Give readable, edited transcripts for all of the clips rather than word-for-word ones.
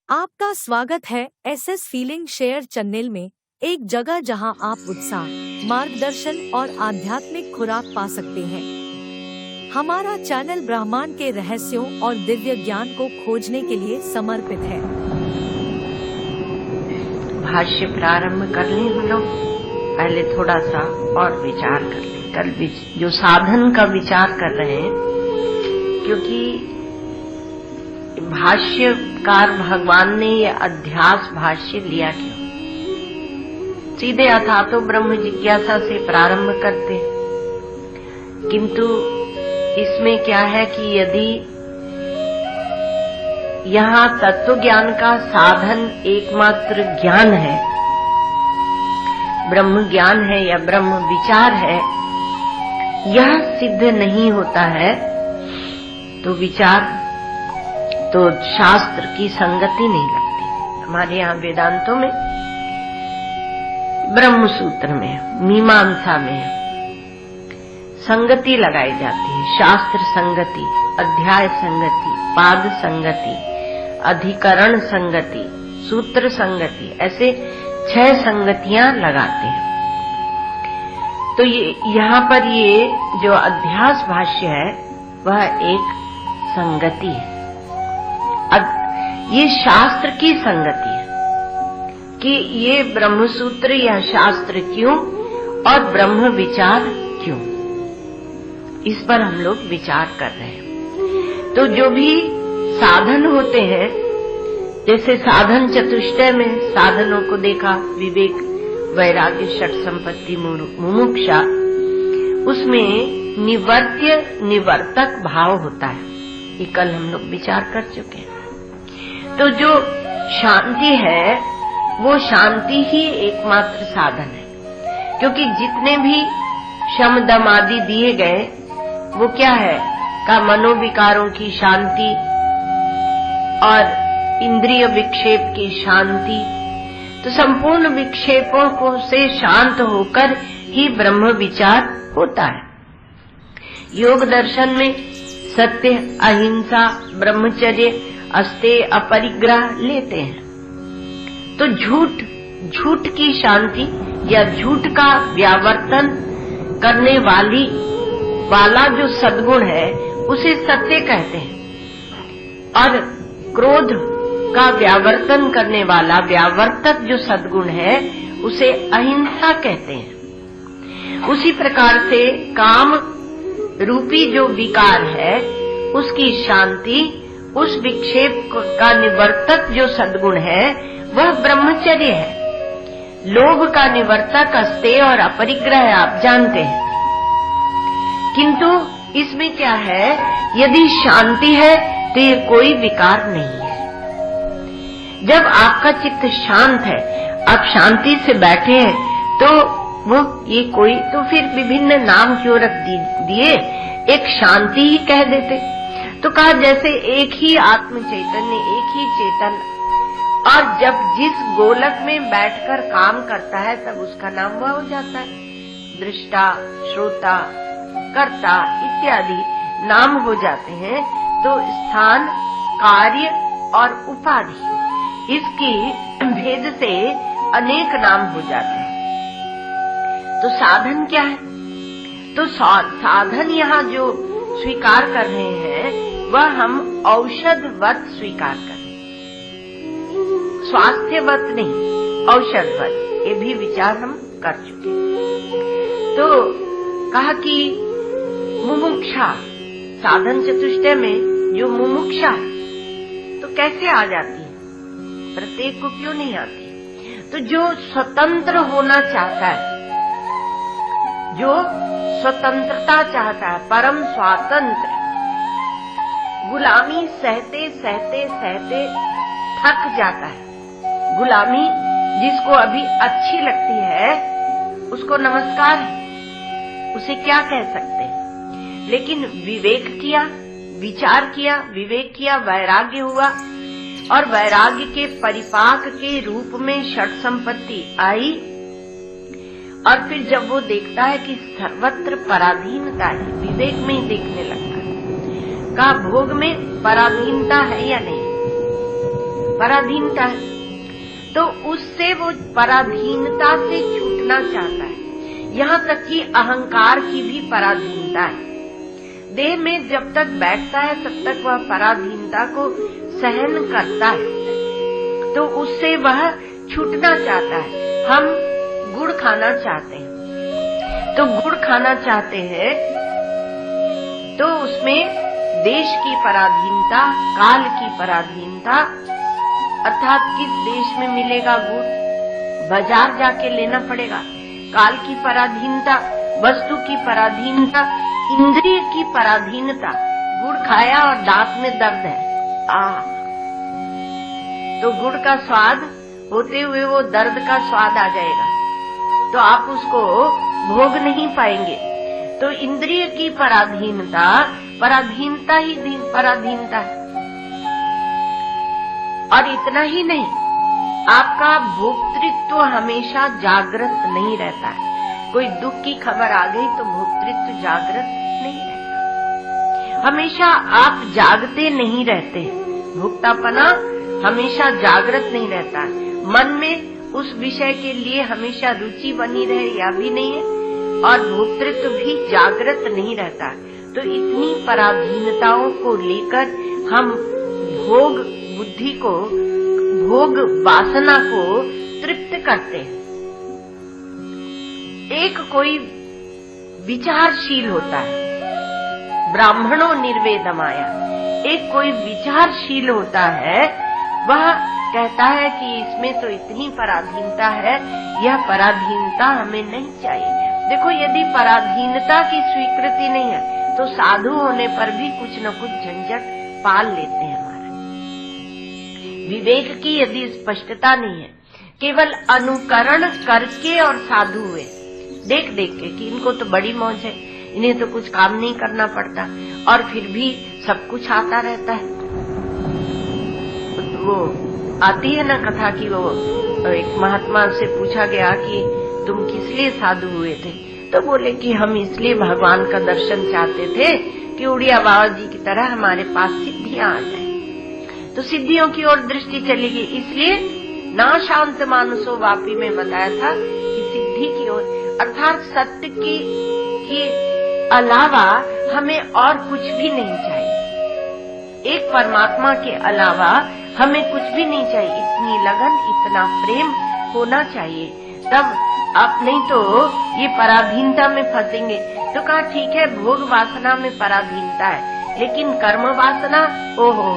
आपका स्वागत है एसएस फीलिंग शेयर चैनल में, एक जगह जहां आप उत्साह, मार्गदर्शन और आध्यात्मिक खुराक पा सकते हैं। हमारा चैनल ब्रह्मांड के रहस्यों और दिव्य ज्ञान को खोजने के लिए समर्पित है। भाष्य प्रारंभ कर लें हम लोग। पहले थोड़ा सा और विचार कर लें। कल जो साधन का विचार कर रहे हैं, क्योंकि भाष्यकार भगवान ने ये अध्यास भाष्य लिया क्यों? सीधे अथातो ब्रह्म जिज्ञासा से प्रारंभ करते हैं, किंतु इसमें क्या है कि यदि यहाँ तत्व ज्ञान का साधन एकमात्र ज्ञान है, ब्रह्म ज्ञान है या ब्रह्म विचार है, यह सिद्ध नहीं होता है, तो विचार तो शास्त्र की संगति नहीं लगती। हमारे यहाँ वेदांतों में, ब्रह्म सूत्र में, मीमांसा में संगति लगाई जाती है। शास्त्र संगति, अध्याय संगति, पाद संगति, अधिकरण संगति, सूत्र संगति, ऐसे 6 संगतियां लगाते हैं। तो ये यहाँ पर ये जो अध्यास भाष्य है वह एक संगति है। ये शास्त्र की संगति है कि ये ब्रह्म सूत्र या शास्त्र क्यों और ब्रह्म विचार क्यों, इस पर हम लोग विचार कर रहे हैं। तो जो भी साधन होते हैं, जैसे साधन चतुष्टय में साधनों को देखा, विवेक, वैराग्य, षट संपत्ति, मुमुक्षा, उसमें निवर्त्य निवर्तक भाव होता है। ये कल हम लोग विचार कर चुके हैं। तो जो शांति है वो शांति ही एकमात्र साधन है, क्योंकि जितने भी शम दम आदि दिए गए वो क्या है का मनोविकारों की शांति और इंद्रिय विक्षेप की शांति। तो संपूर्ण विक्षेपों को से शांत होकर ही ब्रह्म विचार होता है। योग दर्शन में सत्य, अहिंसा, ब्रह्मचर्य, अस्तेय, अपरिग्रह लेते हैं। तो झूठ की शांति या झूठ का व्यावर्तन करने वाला जो सद्गुण है उसे सत्य कहते हैं, और क्रोध का व्यावर्तन करने वाला व्यावर्तक जो सद्गुण है उसे अहिंसा कहते हैं। उसी प्रकार से काम रूपी जो विकार है उसकी शांति, उस विक्षेप का निवर्तक जो सद्गुण है वह ब्रह्मचर्य है। लोभ का निवर्तक अस्तेय और अपरिग्रह है, आप जानते हैं। किंतु इसमें क्या है, यदि शांति है तो ये कोई विकार नहीं है। जब आपका चित्त शांत है, आप शांति से बैठे हैं, तो वो ये कोई तो फिर विभिन्न नाम क्यों रख दिए, एक शांति ही कह देते। तो कहा जैसे एक ही आत्म चैतन्य, एक ही चेतन, और जब जिस गोलक में बैठकर काम करता है तब उसका नाम वह हो जाता है। दृष्टा, श्रोता, कर्ता इत्यादि नाम हो जाते हैं। तो स्थान, कार्य और उपाधि, इसकी भेद से अनेक नाम हो जाते हैं। तो साधन क्या है? तो साधन यहाँ जो स्वीकार कर रहे हैं वह हम औषधवत स्वीकार कर रहे हैं, स्वास्थ्यवत नहीं, औषधवत। ये भी विचार हम कर चुके हैं। तो कहा कि मुमुक्षा, साधन चतुष्टय में जो मुमुक्षा है तो कैसे आ जाती है, प्रत्येक को क्यों नहीं आती? तो जो स्वतंत्र होना चाहता है, जो स्वतंत्रता चाहता है, परम स्वातंत्र, गुलामी सहते सहते सहते थक जाता है। गुलामी जिसको अभी अच्छी लगती है उसको नमस्कार है, उसे क्या कह सकते हैं। लेकिन विवेक किया, विचार किया, विवेक किया, वैराग्य हुआ, और वैराग्य के परिपाक के रूप में षट संपत्ति आई, और फिर जब वो देखता है कि सर्वत्र पराधीनता है, विवेक में ही देखने लगता है का भोग में पराधीनता है या नहीं, पराधीनता है। तो उससे वो पराधीनता से छूटना चाहता है। यहाँ तक कि अहंकार की भी पराधीनता है। देह में जब तक बैठता है तब तक वह पराधीनता को सहन करता है, तो उससे वह छूटना चाहता है। हम गुड़ खाना चाहते हैं, तो गुड़ खाना चाहते हैं तो उसमें देश की पराधीनता, काल की पराधीनता, अर्थात किस देश में मिलेगा गुड़, बाजार जाके लेना पड़ेगा। काल की पराधीनता, वस्तु की पराधीनता, इंद्रिय की पराधीनता। गुड़ खाया और दांत में दर्द है, तो गुड़ का स्वाद होते हुए वो दर्द का स्वाद आ जाएगा, तो आप उसको भोग नहीं पाएंगे। तो इंद्रिय की पराधीनता, पराधीनता ही पराधीनता है। और इतना ही नहीं, आपका भोक्तृत्व हमेशा जागृत नहीं रहता है। कोई दुख की खबर आ गई तो भोक्तृत्व जागृत नहीं रहता। हमेशा आप जागते नहीं रहते। भोक्तापना हमेशा जागृत नहीं रहता है। मन में उस विषय के लिए हमेशा रुचि बनी रहे या भी नहीं है, और भोक्तृत्व भी जागृत नहीं रहता। तो इतनी पराधीनताओं को लेकर हम भोग बुद्धि को, भोग वासना को तृप्त करते हैं। एक कोई विचारशील होता है, ब्राह्मणों निर्वेदमाया, एक कोई विचारशील होता है, वह कहता है कि इसमें तो इतनी पराधीनता है, यह पराधीनता हमें नहीं चाहिए। देखो, यदि पराधीनता की स्वीकृति नहीं है तो साधु होने पर भी कुछ न कुछ झंझट पाल लेते हैं। हमारा विवेक की यदि स्पष्टता नहीं है, केवल अनुकरण करके और साधु हुए, देख देख के कि इनको तो बड़ी मौज है, इन्हें तो कुछ काम नहीं करना पड़ता, और फिर भी सब कुछ आता रहता है। वो आती है ना कथा की, वो एक महात्मा से पूछा गया कि तुम किस लिए साधु हुए थे, तो बोले कि हम इसलिए भगवान का दर्शन चाहते थे कि उड़िया बाबा जी की तरह हमारे पास सिद्धियां आ जाए। तो सिद्धियों की ओर दृष्टि चली गई, इसलिए ना शांत मानसो वापी में बताया था कि सिद्धि की ओर, अर्थात सत्य की अलावा हमें और कुछ भी नहीं चाहिए। एक परमात्मा के अलावा हमें कुछ भी नहीं चाहिए। इतनी लगन, इतना प्रेम होना चाहिए, तब आप नहीं तो ये पराधीनता में फंसेंगे। तो कहा ठीक है, भोग वासना में पराधीनता है, लेकिन कर्म वासना, ओहो,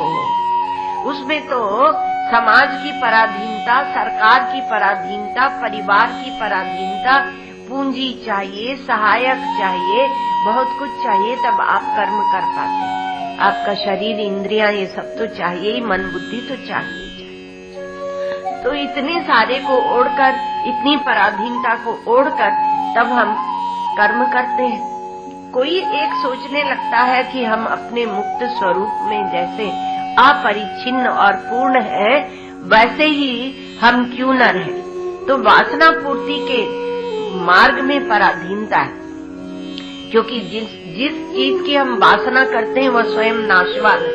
उसमें तो समाज की पराधीनता, सरकार की पराधीनता, परिवार की पराधीनता, पूंजी चाहिए, सहायक चाहिए, बहुत कुछ चाहिए, तब आप कर्म कर पाते हैं। आपका शरीर, इंद्रियां, ये सब तो चाहिए ही, मन बुद्धि तो चाहिए। तो इतने सारे को ओढ़कर, इतनी पराधीनता को ओढ़कर तब हम कर्म करते हैं। कोई एक सोचने लगता है कि हम अपने मुक्त स्वरूप में जैसे अपरिच्छिन्न और पूर्ण है, वैसे ही हम क्यों न रहे। तो वासना पूर्ति के मार्ग में पराधीनता है, क्योंकि जिस चीज की हम वासना करते हैं वह स्वयं नाशवान है।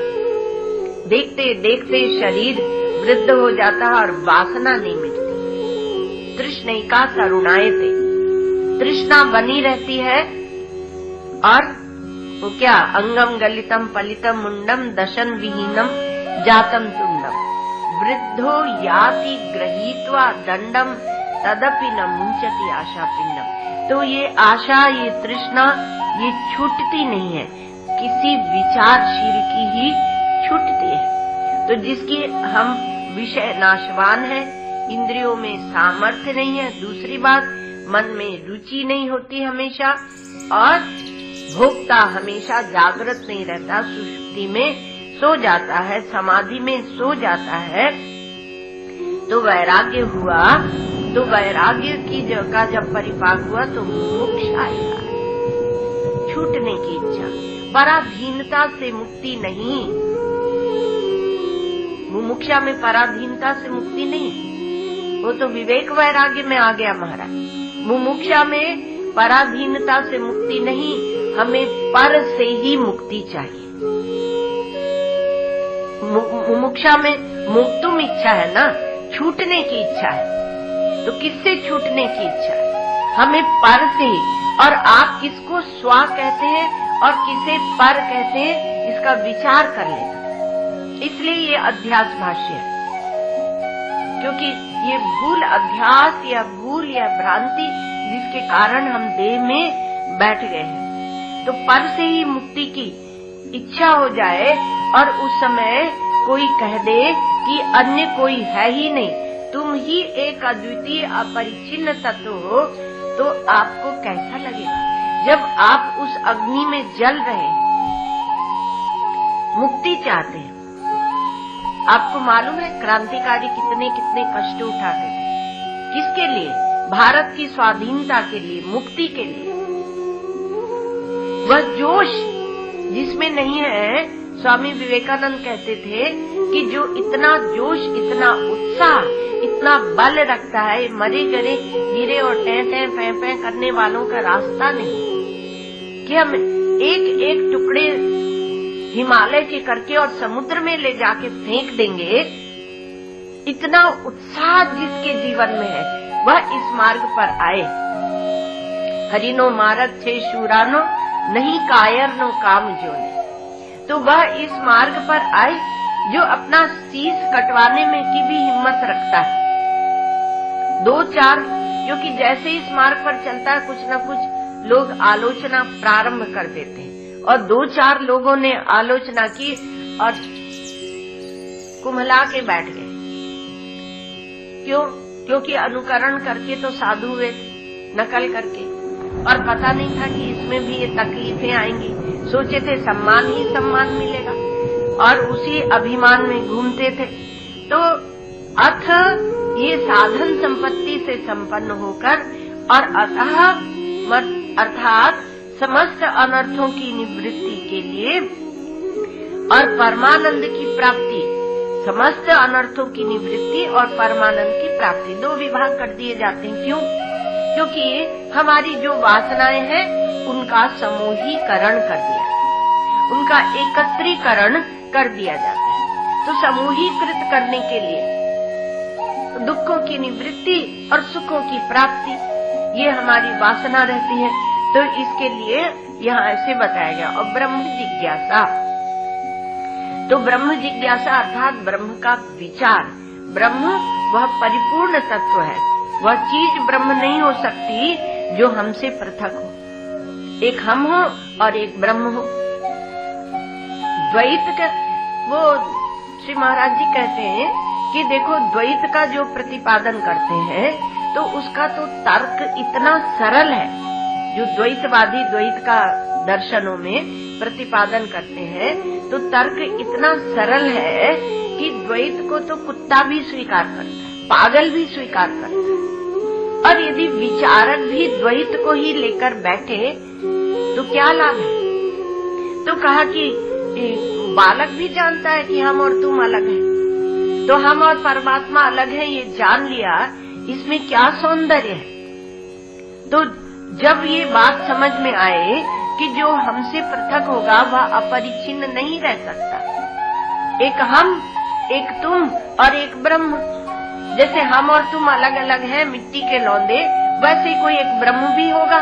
देखते देखते शरीर वृद्ध हो जाता है और वासना नहीं मिटती। तृष्णिका तरुणायते, तृष्णा बनी रहती है, और वो क्या, अंगम गलितम पलितम मुंडम दशन विहीनम जातम तुंडम वृद्धो याति गृहीत्वा दंडम तदपि न मुंचति आशा पिंडम। तो ये आशा, ये तृष्णा, ये छूटती नहीं है, किसी विचारशील की ही छूटती है। तो जिसकी हम विषय नाशवान है, इंद्रियों में सामर्थ्य नहीं है, दूसरी बात मन में रुचि नहीं होती हमेशा, और भोक्ता हमेशा जागृत नहीं रहता, सुषुप्ति में सो जाता है, समाधि में सो जाता है, तो वैराग्य हुआ। तो वैराग्य की का जब परिपाक हुआ तो मोक्ष आएगा, छूटने की इच्छा। पराधीनता से मुक्ति नहीं, मुमुक्षा में पराधीनता से मुक्ति नहीं, वो तो विवेक वैराग्य में आ गया महाराज। मुमुक्षा में पराधीनता से मुक्ति नहीं, हमें पर से ही मुक्ति चाहिए। मुमुक्षा में मोक्तुम इच्छा है ना, छूटने की इच्छा है। तो किससे छूटने की इच्छा है? हमें पर से। और आप किसको स्वा कहते हैं और किसे पर कहते हैं, इसका विचार कर लेना। इसलिए ये अध्यास भाष्य है, क्योंकि ये भूल अध्यास या भूल या भ्रांति जिसके कारण हम देह में बैठ गए हैं। तो पर से ही मुक्ति की इच्छा हो जाए और उस समय कोई कह दे कि अन्य कोई है ही नहीं, तुम ही एक अद्वितीय अपरिच्छिन्न तत्व हो, तो आपको कैसा लगेगा? जब आप उस अग्नि में जल रहे हैं, मुक्ति चाहते हैं। आपको मालूम है क्रांतिकारी कितने कितने कष्ट उठाते थे, किसके लिए? भारत की स्वाधीनता के लिए, मुक्ति के लिए। वह जोश जिसमें नहीं है, स्वामी विवेकानंद कहते थे कि जो इतना जोश, इतना उत्साह, इतना बल रखता है, मरे गरे गिरे और टें फै करने वालों का रास्ता नहीं। कि हम एक एक टुकड़े हिमालय के करके और समुद्र में ले जाके फेंक देंगे, इतना उत्साह जिसके जीवन में है वह इस मार्ग पर आए। हरिनो मार्ग थे शूरानो, नहीं कायर नो काम जोने। तो वह इस मार्ग पर आए जो अपना शीश कटवाने में की भी हिम्मत रखता है। दो चार, क्योंकि जैसे इस मार्ग पर चलता है कुछ न कुछ लोग आलोचना प्रारंभ कर देते हैं, और दो चार लोगों ने आलोचना की और कुम्हला के बैठ गए। क्यों? क्योंकि अनुकरण करके तो साधु हुए थे, नकल करके, और पता नहीं था कि इसमें भी ये तकलीफें आएंगी। सोचे थे सम्मान ही सम्मान मिलेगा, और उसी अभिमान में घूमते थे। तो अथ ये साधन संपत्ति से संपन्न होकर और अर्थात समस्त अनर्थों की निवृत्ति के लिए और परमानंद की प्राप्ति, समस्त अनर्थों की निवृत्ति और परमानंद की प्राप्ति, दो विभाग कर दिए जाते हैं। क्यों? क्योंकि हमारी जो वासनाएं हैं उनका समूहीकरण कर दिया, उनका एकत्रीकरण कर दिया जाता है। तो समूहीकृत करने के लिए दुखों की निवृत्ति और सुखों की प्राप्ति, ये हमारी वासना रहती है। तो इसके लिए यहाँ ऐसे बताया गया। और ब्रह्म जिज्ञासा, तो ब्रह्म जिज्ञासा अर्थात ब्रह्म का विचार। ब्रह्म वह परिपूर्ण तत्व है, वह चीज ब्रह्म नहीं हो सकती जो हमसे पृथक हो। एक हम हो और एक ब्रह्म हो। द्वैत का वो श्री महाराज जी कहते हैं कि देखो, द्वैत का जो प्रतिपादन करते हैं तो उसका तो तर्क इतना सरल है। जो द्वैतवादी द्वैत का दर्शनों में प्रतिपादन करते हैं तो तर्क इतना सरल है कि द्वैत को तो कुत्ता भी स्वीकार करता है, पागल भी स्वीकार करता है। और यदि विचारक भी द्वैत को ही लेकर बैठे तो क्या लाभ है? तो कहा कि बालक भी जानता है कि हम और तुम अलग हैं, तो हम और परमात्मा अलग है, ये जान लिया, इसमें क्या सौंदर्य है? तो जब ये बात समझ में आए कि जो हमसे पृथक होगा वह अपरिच्छिन्न नहीं रह सकता, एक हम, एक तुम और एक ब्रह्म। जैसे हम और तुम अलग अलग हैं, मिट्टी के लौंदे, वैसे कोई एक ब्रह्म भी होगा।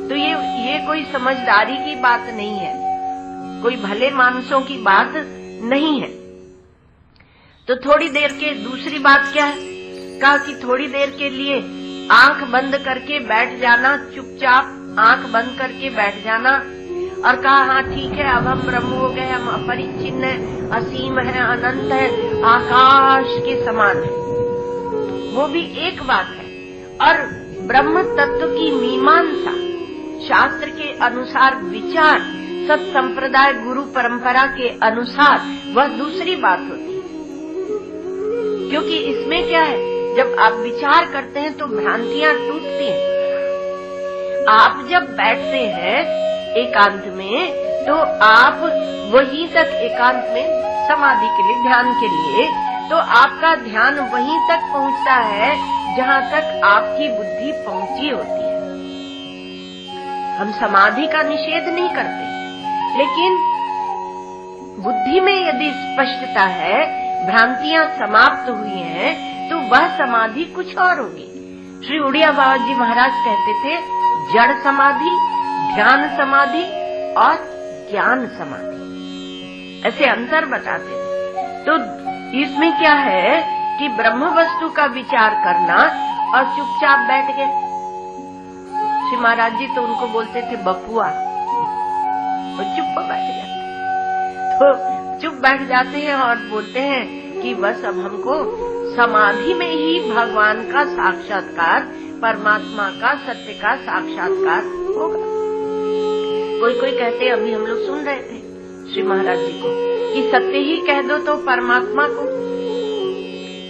तो ये कोई समझदारी की बात नहीं है, कोई भले मानसों की बात नहीं है। तो थोड़ी देर के दूसरी बात क्या है? कहा कि थोड़ी देर के लिए आंख बंद करके बैठ जाना, चुपचाप आंख बंद करके बैठ जाना, और कहा हाँ ठीक है, अब हम ब्रह्म हो गए, हम अपरिच्छिन्न है, असीम है, अनंत है, आकाश के समान है। वो भी एक बात है। और ब्रह्म तत्व की मीमांसा, शास्त्र के अनुसार विचार, सत संप्रदाय गुरु परंपरा के अनुसार, वह दूसरी बात होती है। क्योंकि इसमें क्या है, जब आप विचार करते हैं तो भ्रांतियां टूटती हैं। आप जब बैठते हैं एकांत में तो आप वहीं तक एकांत में समाधि के लिए, ध्यान के लिए, तो आपका ध्यान वहीं तक पहुंचता है जहां तक आपकी बुद्धि पहुंची होती है। हम समाधि का निषेध नहीं करते, लेकिन बुद्धि में यदि स्पष्टता है, भ्रांतियां समाप्त हुई हैं, तो वह समाधि कुछ और होगी। श्री उड़िया बाबा जी महाराज कहते थे, जड़ समाधि, ध्यान समाधि और ज्ञान समाधि, ऐसे अंतर बताते थे। तो इसमें क्या है कि ब्रह्म वस्तु का विचार करना और चुपचाप बैठ गए। श्री महाराज जी तो उनको बोलते थे बपुआ, तो चुप बैठ जाते, तो चुप बैठ जाते हैं और बोलते हैं कि बस अब हमको समाधि में ही भगवान का साक्षात्कार, परमात्मा का, सत्य का साक्षात्कार होगा। कोई कहते, अभी हम लोग सुन रहे थे श्री महाराज जी को कि सत्य ही कह दो तो परमात्मा को,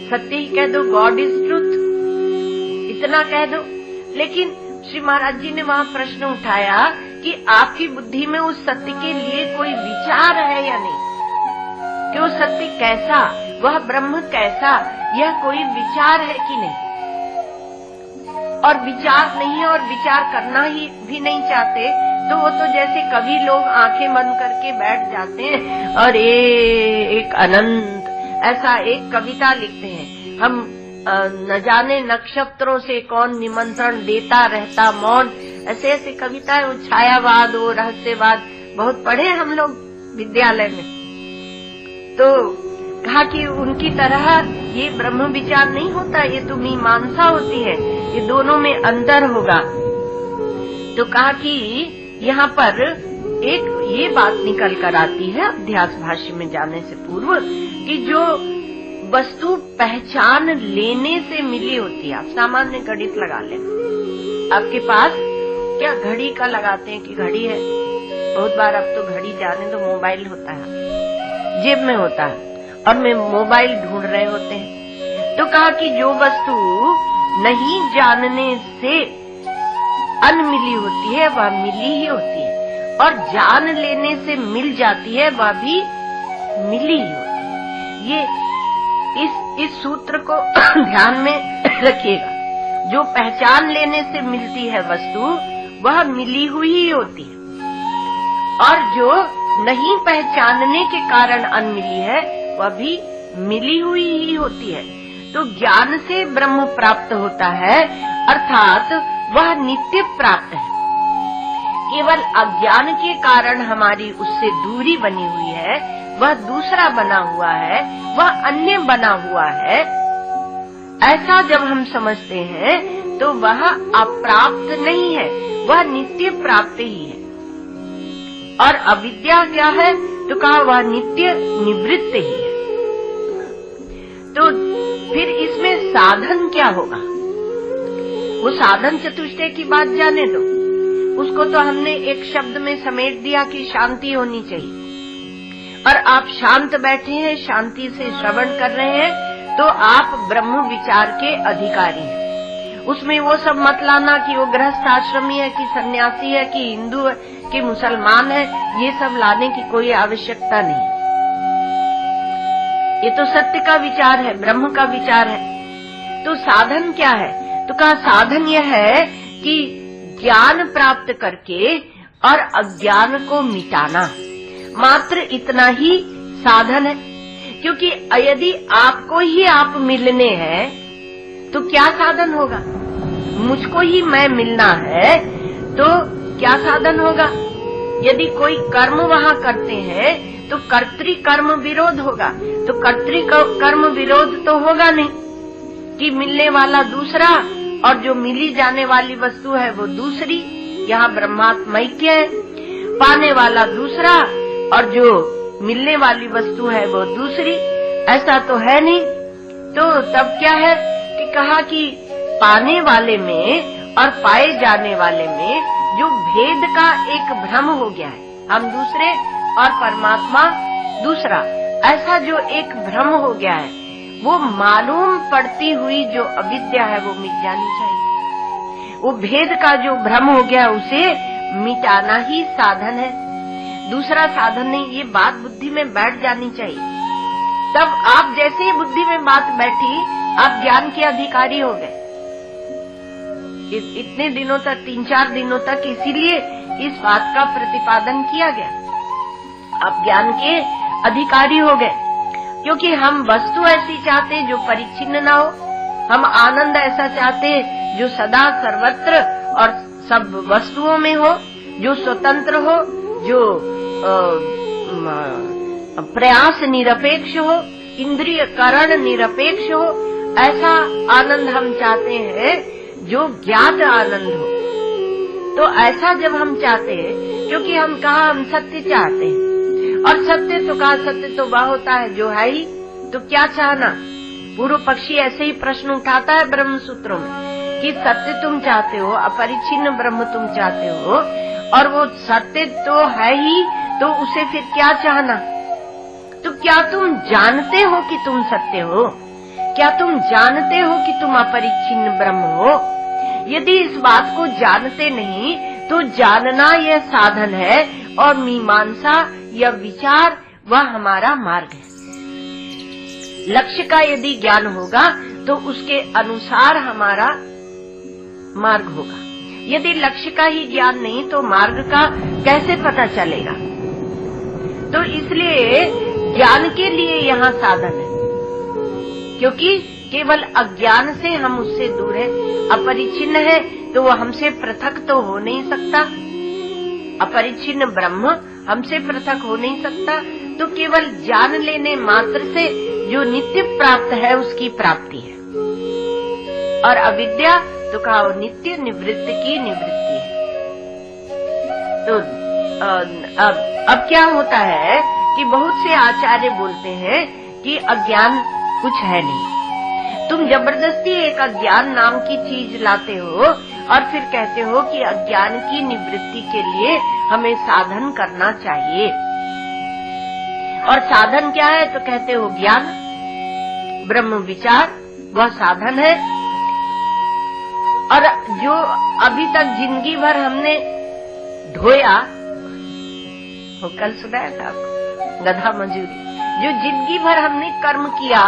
सत्य ही कह दो, गॉड इज ट्रूथ, इतना कह दो। लेकिन श्री महाराज जी ने वहाँ प्रश्न उठाया कि आपकी बुद्धि में उस सत्य के लिए कोई विचार है या नहीं, कि वो सत्य कैसा, वह ब्रह्म कैसा, यह कोई विचार है कि नहीं। और विचार नहीं है और विचार करना ही भी नहीं चाहते, तो वो तो जैसे कभी लोग आंखें बंद करके बैठ जाते हैं और एक अनंत ऐसा एक कविता लिखते हैं, हम न जाने नक्षत्रों से कौन निमंत्रण देता रहता मौन, ऐसे ऐसे कविताएं, वो छायावाद, वो रहस्यवाद बहुत पढ़े हम लोग विद्यालय में। तो कहा कि उनकी तरह ये ब्रह्म विचार नहीं होता, ये तो मीमांसा होती है, ये दोनों में अंतर होगा। तो कहा कि यहाँ पर एक ये बात निकल कर आती है अध्यास भाष्य में जाने से पूर्व, कि जो वस्तु पहचान लेने से मिली होती है, आप सामान्य गणित लगा लें, आपके पास क्या घड़ी का लगाते हैं कि घड़ी है, बहुत बार अब तो घड़ी जाने तो मोबाइल होता है, जेब में होता है और में मोबाइल ढूंढ रहे होते हैं। तो कहा कि जो वस्तु नहीं जानने से अनमिली होती है वह मिली ही होती है, और जान लेने से मिल जाती है वह भी मिली ही होती है। ये इस सूत्र को ध्यान में रखिएगा, जो पहचान लेने से मिलती है वस्तु वह मिली हुई ही होती है, और जो नहीं पहचानने के कारण अनमिली है वह भी मिली हुई ही होती है। तो ज्ञान से ब्रह्म प्राप्त होता है, अर्थात वह नित्य प्राप्त है। केवल अज्ञान के कारण हमारी उससे दूरी बनी हुई है, वह दूसरा बना हुआ है, वह अन्य बना हुआ है। ऐसा जब हम समझते हैं तो वह अप्राप्त नहीं है, वह नित्य प्राप्त ही है। और अविद्या क्या है, तो कहा वह नित्य निवृत्त ही है। तो फिर इसमें साधन क्या होगा, वो साधन चतुष्टय की बात जाने दो, उसको तो हमने एक शब्द में समेट दिया कि शांति होनी चाहिए। और आप शांत बैठे हैं, शांति से श्रवण कर रहे हैं, तो आप ब्रह्म विचार के अधिकारी हैं। उसमें वो सब मत लाना कि वो गृहस्थ आश्रमी है कि सन्यासी है कि हिंदू है कि मुसलमान है, ये सब लाने की कोई आवश्यकता नहीं। ये तो सत्य का विचार है, ब्रह्म का विचार है। तो साधन क्या है, तो कहा साधन यह है कि ज्ञान प्राप्त करके और अज्ञान को मिटाना, मात्र इतना ही साधन है। क्योंकि यदि आपको ही आप मिलने हैं तो क्या साधन होगा, मुझको ही मैं मिलना है तो क्या साधन होगा। यदि कोई कर्म वहाँ करते हैं तो कर्तृ कर्म विरोध होगा, तो कर्तृ कर्म विरोध तो होगा नहीं कि मिलने वाला दूसरा और जो मिली जाने वाली वस्तु है वो दूसरी, यहाँ ब्रह्मात्मैक्य है। पाने वाला दूसरा और जो मिलने वाली वस्तु है वो दूसरी, ऐसा तो है नहीं। तो तब क्या है कि कहा कि पाने वाले में और पाए जाने वाले में जो भेद का एक भ्रम हो गया है, हम दूसरे और परमात्मा दूसरा, ऐसा जो एक भ्रम हो गया है, वो मालूम पड़ती हुई जो अविद्या है वो मिट जानी चाहिए। वो भेद का जो भ्रम हो गया उसे मिटाना ही साधन है, दूसरा साधन नहीं। ये बात बुद्धि में बैठ जानी चाहिए। तब आप जैसे ही बुद्धि में बात बैठी, आप ज्ञान के अधिकारी हो गए। इतने दिनों तक, 3-4 दिनों तक इसीलिए इस बात का प्रतिपादन किया गया। आप ज्ञान के अधिकारी हो गए, क्योंकि हम वस्तु ऐसी चाहते जो परिच्छिन्न ना हो, हम आनंद ऐसा चाहते जो सदा सर्वत्र और सब वस्तुओं में हो, जो स्वतंत्र हो, जो प्रयास निरपेक्ष हो, इंद्रिय करण निरपेक्ष हो। ऐसा आनंद हम चाहते हैं जो ज्ञात आनंद हो। तो ऐसा जब हम चाहते हैं, क्योंकि हम कहा हम सत्य चाहते हैं, और सत्य तो कहा सत्य तो वह होता है जो है ही, तो क्या चाहना। पूर्व पक्षी ऐसे ही प्रश्न उठाता है ब्रह्म सूत्रों में कि सत्य तुम चाहते हो, अपरिच्छिन्न ब्रह्म तुम चाहते हो, और वो सत्य तो है ही, तो उसे फिर क्या चाहना। तो क्या तुम जानते हो कि तुम सत्य हो? क्या तुम जानते हो कि तुम अपरिच्छिन्न ब्रह्म हो? यदि इस बात को जानते नहीं तो जानना यह साधन है, और मीमांसा या विचार वह हमारा मार्ग है। लक्ष्य का यदि ज्ञान होगा तो उसके अनुसार हमारा मार्ग होगा। यदि लक्ष्य का ही ज्ञान नहीं तो मार्ग का कैसे पता चलेगा। तो इसलिए ज्ञान के लिए यहाँ साधन है, क्योंकि केवल अज्ञान से हम उससे दूर है। अपरिच्छिन्न है तो वो हमसे पृथक तो हो नहीं सकता, अपरिच्छिन्न ब्रह्म हमसे पृथक हो नहीं सकता। तो केवल जान लेने मात्र से जो नित्य प्राप्त है उसकी प्राप्ति है, और अविद्या तो कहा वो नित्य निवृत्त की निवृत्ति है। तो अब क्या होता है कि बहुत से आचार्य बोलते हैं कि अज्ञान कुछ है नहीं। तुम जबरदस्ती एक अज्ञान नाम की चीज लाते हो और फिर कहते हो कि अज्ञान की निवृत्ति के लिए हमें साधन करना चाहिए। और साधन क्या है? तो कहते हो ज्ञान, ब्रह्म विचार वह साधन है। और जो अभी तक जिंदगी भर हमने ढोया, वो कल सुनाया था आपको, गधा मजूरी, जो जिंदगी भर हमने कर्म किया,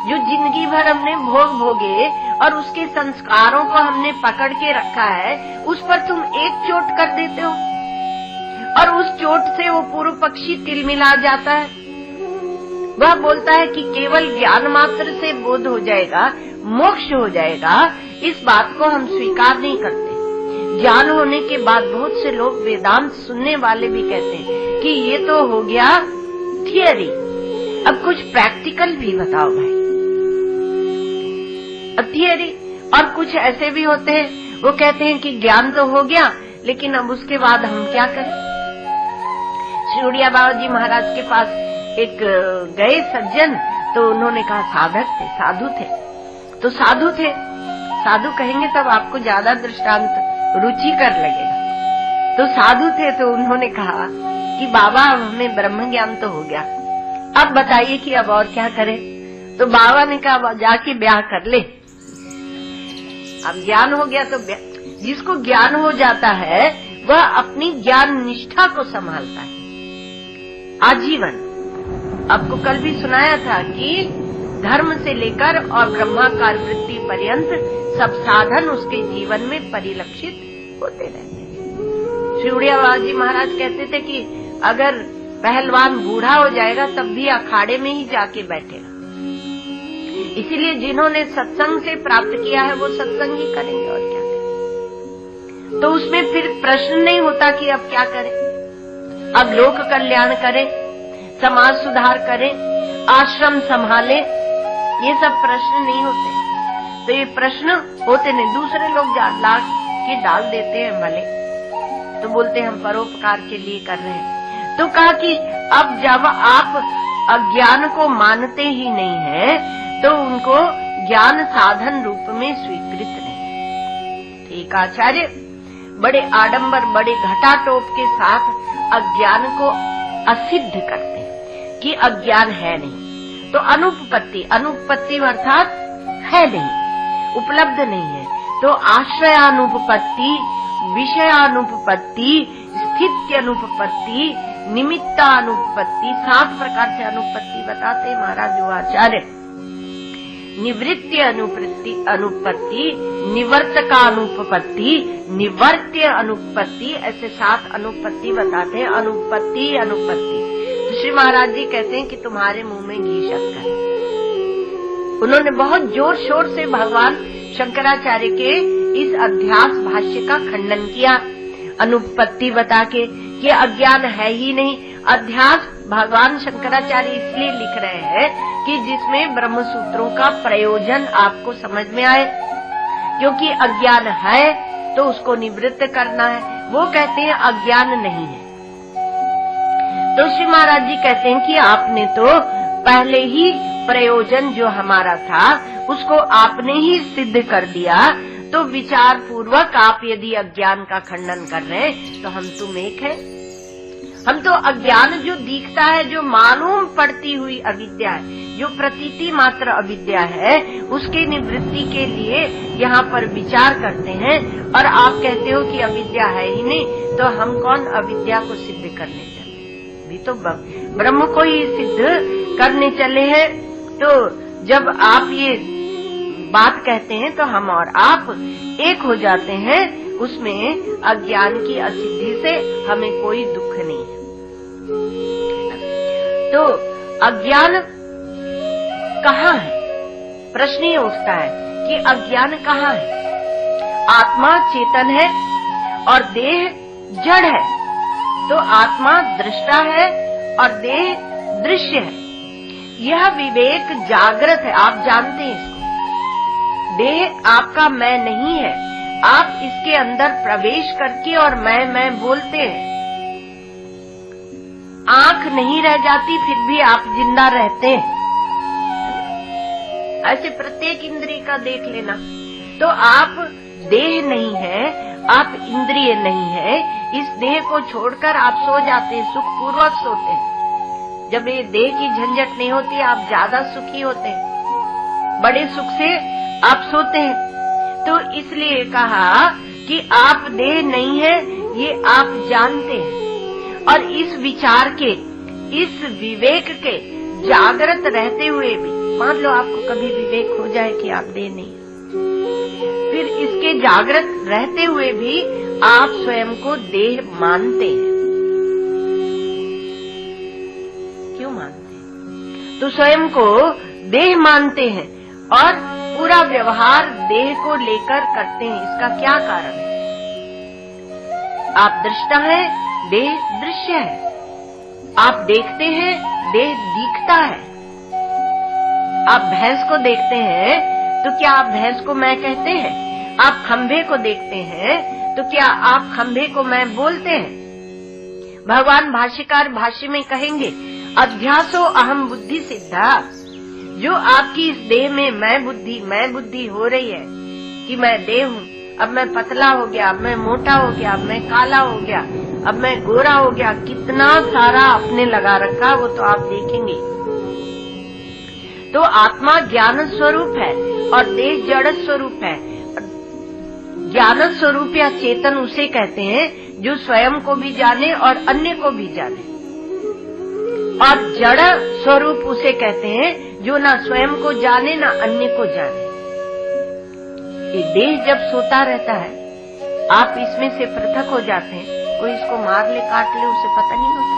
जो जिंदगी भर हमने भोग भोगे और उसके संस्कारों को हमने पकड़ के रखा है, उस पर तुम एक चोट कर देते हो और उस चोट से वो पूर्व पक्षी तिलमिला जाता है। वह बोलता है कि केवल ज्ञान मात्र से बोध हो जाएगा, मोक्ष हो जाएगा। इस बात को हम स्वीकार नहीं करते। ज्ञान होने के बाद बहुत से लोग वेदांत सुनने वाले भी कहते हैं कि ये तो हो गया थियरी, अब कुछ प्रैक्टिकल भी बताओ भाई। थियरी। और कुछ ऐसे भी होते हैं, वो कहते हैं कि ज्ञान तो हो गया, लेकिन अब उसके बाद हम क्या करें। श्री उड़िया बाबा जी महाराज के पास एक गए सज्जन, तो उन्होंने कहा साधक थे, साधु थे। तो साधु थे, साधु कहेंगे तब आपको ज्यादा दृष्टांत रुचिकर लगेगा। तो साधु थे, तो उन्होंने कहा कि बाबा हमें ब्रह्म ज्ञान तो हो गया, अब बताइए कि अब और क्या करें। तो बाबा ने कहा जाके ब्याह कर ले। अब ज्ञान हो गया तो जिसको ज्ञान हो जाता है वह अपनी ज्ञान निष्ठा को संभालता है आजीवन। आपको कल भी सुनाया था कि धर्म से लेकर और ब्रह्माकार वृत्ति पर्यंत सब साधन उसके जीवन में परिलक्षित होते रहते हैं। श्री उड़िया बाबा जी महाराज कहते थे कि अगर पहलवान बूढ़ा हो जाएगा तब भी अखाड़े में ही जाके बैठेगा। इसीलिए जिन्होंने सत्संग से प्राप्त किया है वो सत्संग ही करेंगे, और क्या करें। तो उसमें फिर प्रश्न नहीं होता कि अब क्या करें, अब लोक कल्याण करें, समाज सुधार करें, आश्रम संभालें, ये सब प्रश्न नहीं होते। तो ये प्रश्न होते नहीं, दूसरे लोग ला के डाल देते हैं भले, तो बोलते हैं हम परोपकार के लिए कर रहे हैं। तो कहा कि अब जब आप अज्ञान को मानते ही नहीं है तो उनको ज्ञान साधन रूप में स्वीकृत नहीं। ठीक आचार्य बड़े आडंबर, बड़े घटाटोप के साथ अज्ञान को असिद्ध करते हैं कि अज्ञान है नहीं। तो अनुपपत्ति, अनुपपत्ति अर्थात है नहीं, उपलब्ध नहीं है। तो आश्रयानुपपत्ति, विषयानुपपत्ति, स्थित्यनुपपत्ति, निमित्तानुपपत्ति, 7 प्रकार से अनुपपत्ति बताते महाराज जो आचार्य। निवृत्ति अनुपपत्ति, निवर्तकानुपपत्ति, निवर्त्य अनुपपत्ति, ऐसे 7 अनुपपत्ति बताते हैं। अनुपपत्ति अनुपपत्ति। तो श्री महाराज जी कहते हैं कि तुम्हारे मुंह में घी शक्कर। उन्होंने बहुत जोर शोर से भगवान शंकराचार्य के इस अध्यास भाष्य का खंडन किया, अनुपत्ति बता के कि अज्ञान है ही नहीं। अध्यास भगवान शंकराचार्य इसलिए लिख रहे हैं कि जिसमें ब्रह्म सूत्रों का प्रयोजन आपको समझ में आए, क्योंकि अज्ञान है तो उसको निवृत्त करना है। वो कहते हैं अज्ञान नहीं है। तो श्री महाराज जी कहते हैं कि आपने तो पहले ही प्रयोजन जो हमारा था उसको आपने ही सिद्ध कर दिया, तो विचार पूर्वक आप यदि अज्ञान का खंडन कर रहे हैं तो हम तुम एक है। हम तो अज्ञान जो दिखता है, जो मालूम पड़ती हुई अविद्या है, जो प्रतीति मात्र अविद्या है, उसके निवृत्ति के लिए यहाँ पर विचार करते हैं। और आप कहते हो कि अविद्या है ही नहीं, तो हम कौन अविद्या को सिद्ध करने चले? भी तो ब्रह्म को ही सिद्ध करने चले हैं। तो जब आप ये बात कहते हैं तो हम और आप एक हो जाते हैं, उसमें अज्ञान की असिद्धि से हमें कोई दुख नहीं है। तो अज्ञान कहाँ है? प्रश्न ये उठता है कि अज्ञान कहाँ है? आत्मा चेतन है और देह जड़ है, तो आत्मा दृष्टा है और देह दृश्य है। यह विवेक जागृत है, आप जानते हैं इसको। देह आपका मैं नहीं है, आप इसके अंदर प्रवेश करके और मैं बोलते हैं। आंख नहीं रह जाती फिर भी आप जिंदा रहते हैं। ऐसे प्रत्येक इंद्रिय का देख लेना। तो आप देह नहीं है, आप इंद्रिय नहीं है, इस देह को छोड़कर आप सो जाते हैं, सुख पूर्वक सोते हैं। जब ये देह की झंझट नहीं होती आप ज्यादा सुखी होते हैं, बड़े सुख से आप सोते हैं। तो इसलिए कहा कि आप देह नहीं है, ये आप जानते हैं। और इस विचार के, इस विवेक के जागृत रहते हुए भी, मान लो आपको कभी विवेक हो जाए कि आप देह नहीं, फिर इसके जागृत रहते हुए भी आप स्वयं को देह मानते हैं। क्यों मानते हैं? तो स्वयं को देह मानते हैं और पूरा व्यवहार देह को लेकर करते हैं। इसका क्या कारण है? आप दृष्टा हैं, देह दृश्य है। आप देखते हैं, देह दिखता है। आप भैंस को देखते हैं तो क्या आप भैंस को मैं कहते हैं? आप खंभे को देखते हैं तो क्या आप खंभे को मैं बोलते हैं? भगवान भाष्यकार भाष्य में कहेंगे, अध्यासो अहम बुद्धि सिद्धा। जो आपकी इस देह में मैं बुद्धि हो रही है कि मैं देह हूँ, अब मैं पतला हो गया, अब मैं मोटा हो गया, अब मैं काला हो गया, अब मैं गोरा हो गया, कितना सारा आपने लगा रखा वो तो आप देखेंगे। तो आत्मा ज्ञान स्वरूप है और देह जड़ स्वरूप है। ज्ञान स्वरूप या चेतन उसे कहते हैं जो स्वयं को भी जाने और अन्य को भी जाने, और जड़ स्वरूप उसे कहते हैं जो ना स्वयं को जाने ना अन्य को जाने। ये देह जब सोता रहता है, आप इसमें से पृथक हो जाते हैं। कोई इसको मार ले, काट ले, उसे पता नहीं होता।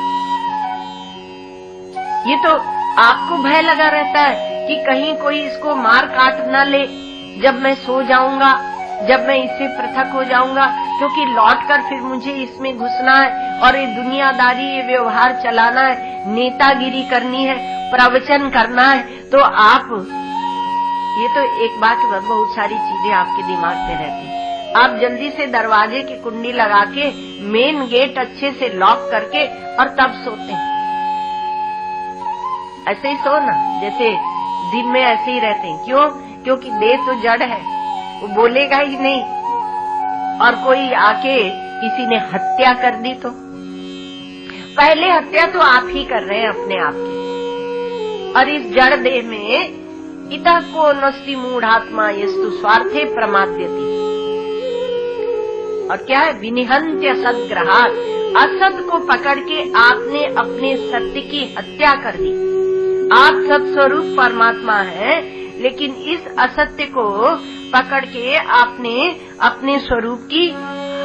ये तो आपको भय लगा रहता है कि कहीं कोई इसको मार काट ना ले जब मैं सो जाऊंगा, जब मैं इससे पृथक हो जाऊंगा, क्योंकि लौटकर फिर मुझे इसमें घुसना है और ये दुनियादारी, ये व्यवहार चलाना है, नेतागिरी करनी है, प्रवचन करना है। तो आप, ये तो एक बात, बहुत सारी चीजें आपके दिमाग में रहती है। आप जल्दी से दरवाजे की कुंडी लगा के मेन गेट अच्छे से लॉक करके और तब सोते हैं। ऐसे ही सोना, जैसे दिन में ऐसे ही रहते हैं। क्यों? क्योंकि देह तो जड़ है, वो बोलेगा ही नहीं। और कोई आके किसी ने हत्या कर दी तो पहले हत्या तो आप ही कर रहे हैं अपने आप की। और इस जड़ देह में इतः को नस्ति मूढ़ात्मा यस्तु स्वार्थे प्रमाद्यति। और क्या है? विनिहंत्य सद्ग्रहात्। असत को पकड़ के आपने अपने सत्य की हत्या कर दी। आप सत्स्वरूप परमात्मा है, लेकिन इस असत्य को पकड़ के आपने अपने स्वरूप की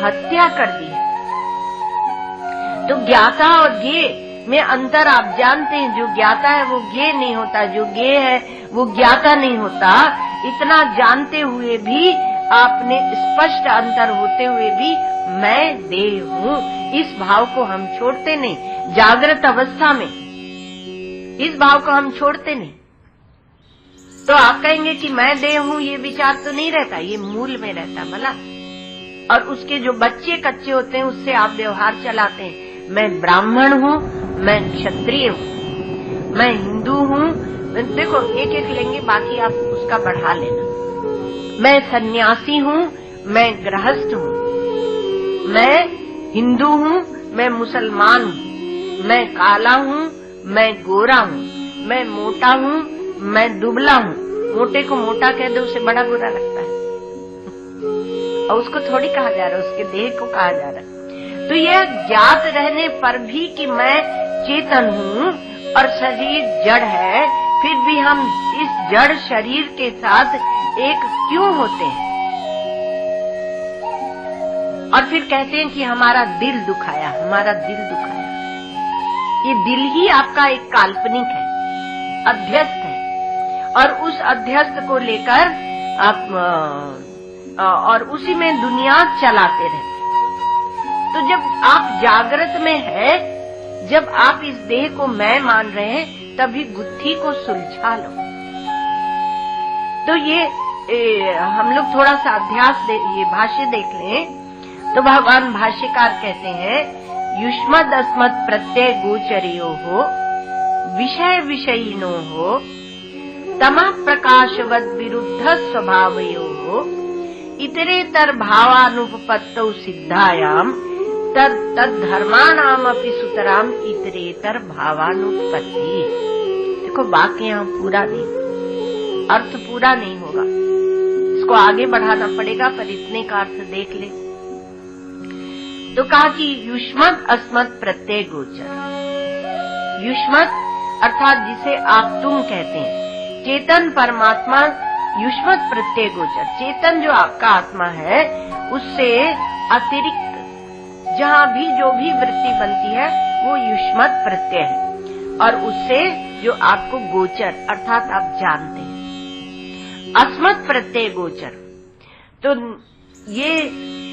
हत्या कर दी है। तो ज्ञाता और ज्ञेय में अंतर आप जानते हैं। जो ज्ञाता है वो ज्ञेय नहीं होता, जो ज्ञेय है वो ज्ञाता नहीं होता। इतना जानते हुए भी आपने स्पष्ट अंतर होते हुए भी मैं देह हूँ, इस भाव को हम छोड़ते नहीं। जागृत अवस्था में इस भाव को हम छोड़ते नहीं। तो आप कहेंगे कि मैं देह हूँ, ये विचार तो नहीं रहता, ये मूल में रहता भला। और उसके जो बच्चे कच्चे होते हैं उससे आप व्यवहार चलाते हैं। मैं ब्राह्मण हूँ, मैं क्षत्रिय हूँ, मैं हिंदू हूँ। देखो एक एक लेंगे, बाकी आप उसका बढ़ा लेना। मैं सन्यासी हूँ, मैं गृहस्थ हूँ, मैं हिंदू हूँ, मैं मुसलमान हूँ, मैं काला हूँ, मैं गोरा हूँ, मैं मोटा हूँ, मैं दुबला हूँ। मोटे को मोटा कह दो उसे बड़ा बुरा लगता है, और उसको थोड़ी कहा जा रहा है, उसके देह को कहा जा रहा है। तो यह ज्ञात रहने पर भी कि मैं चेतन हूँ और शरीर जड़ है, फिर भी हम इस जड़ शरीर के साथ एक क्यों होते हैं? और फिर कहते हैं कि हमारा दिल दुखाया, हमारा दिल दुखाया। ये दिल ही आपका एक काल्पनिक है, अध्यस्त है, और उस अध्यस्त को लेकर आप और उसी में दुनिया चलाते रहते। तो जब आप जागृत में है, जब आप इस देह को मैं मान रहे हैं, तभी गुत्थी को सुलझा लो। तो ये हम लोग थोड़ा सा अध्यास ये भाष्य देख लें तो भगवान भाष्यकार कहते हैं, युष्मद अस्मत् प्रत्यय गोचरियो हो, विषय विषयिनो हो, तमः प्रकाशवद विरुद्ध स्वभावयो हो, इतरेतर भावानुपपत्तौ सिद्धायाम तद धर्मानामपि सुतराम इतरेतर भावानुपपत्ति। देखो वाक्य यहाँ पूरा नहीं, अर्थ पूरा नहीं होगा, इसको आगे बढ़ाना पड़ेगा, पर इतने का अर्थ देख ले। तो कहा कि युष्मत् अस्मत् प्रत्यय गोचर। युष्मत् अर्थात जिसे आप तुम कहते हैं, चेतन परमात्मा युष्मत् प्रत्यय गोचर। चेतन जो आपका आत्मा है उससे अतिरिक्त जहाँ भी जो भी वृत्ति बनती है वो युष्मत् प्रत्यय है, और उससे जो आपको गोचर अर्थात आप जानते हैं। अस्मत् प्रत्यय गोचर, तो ये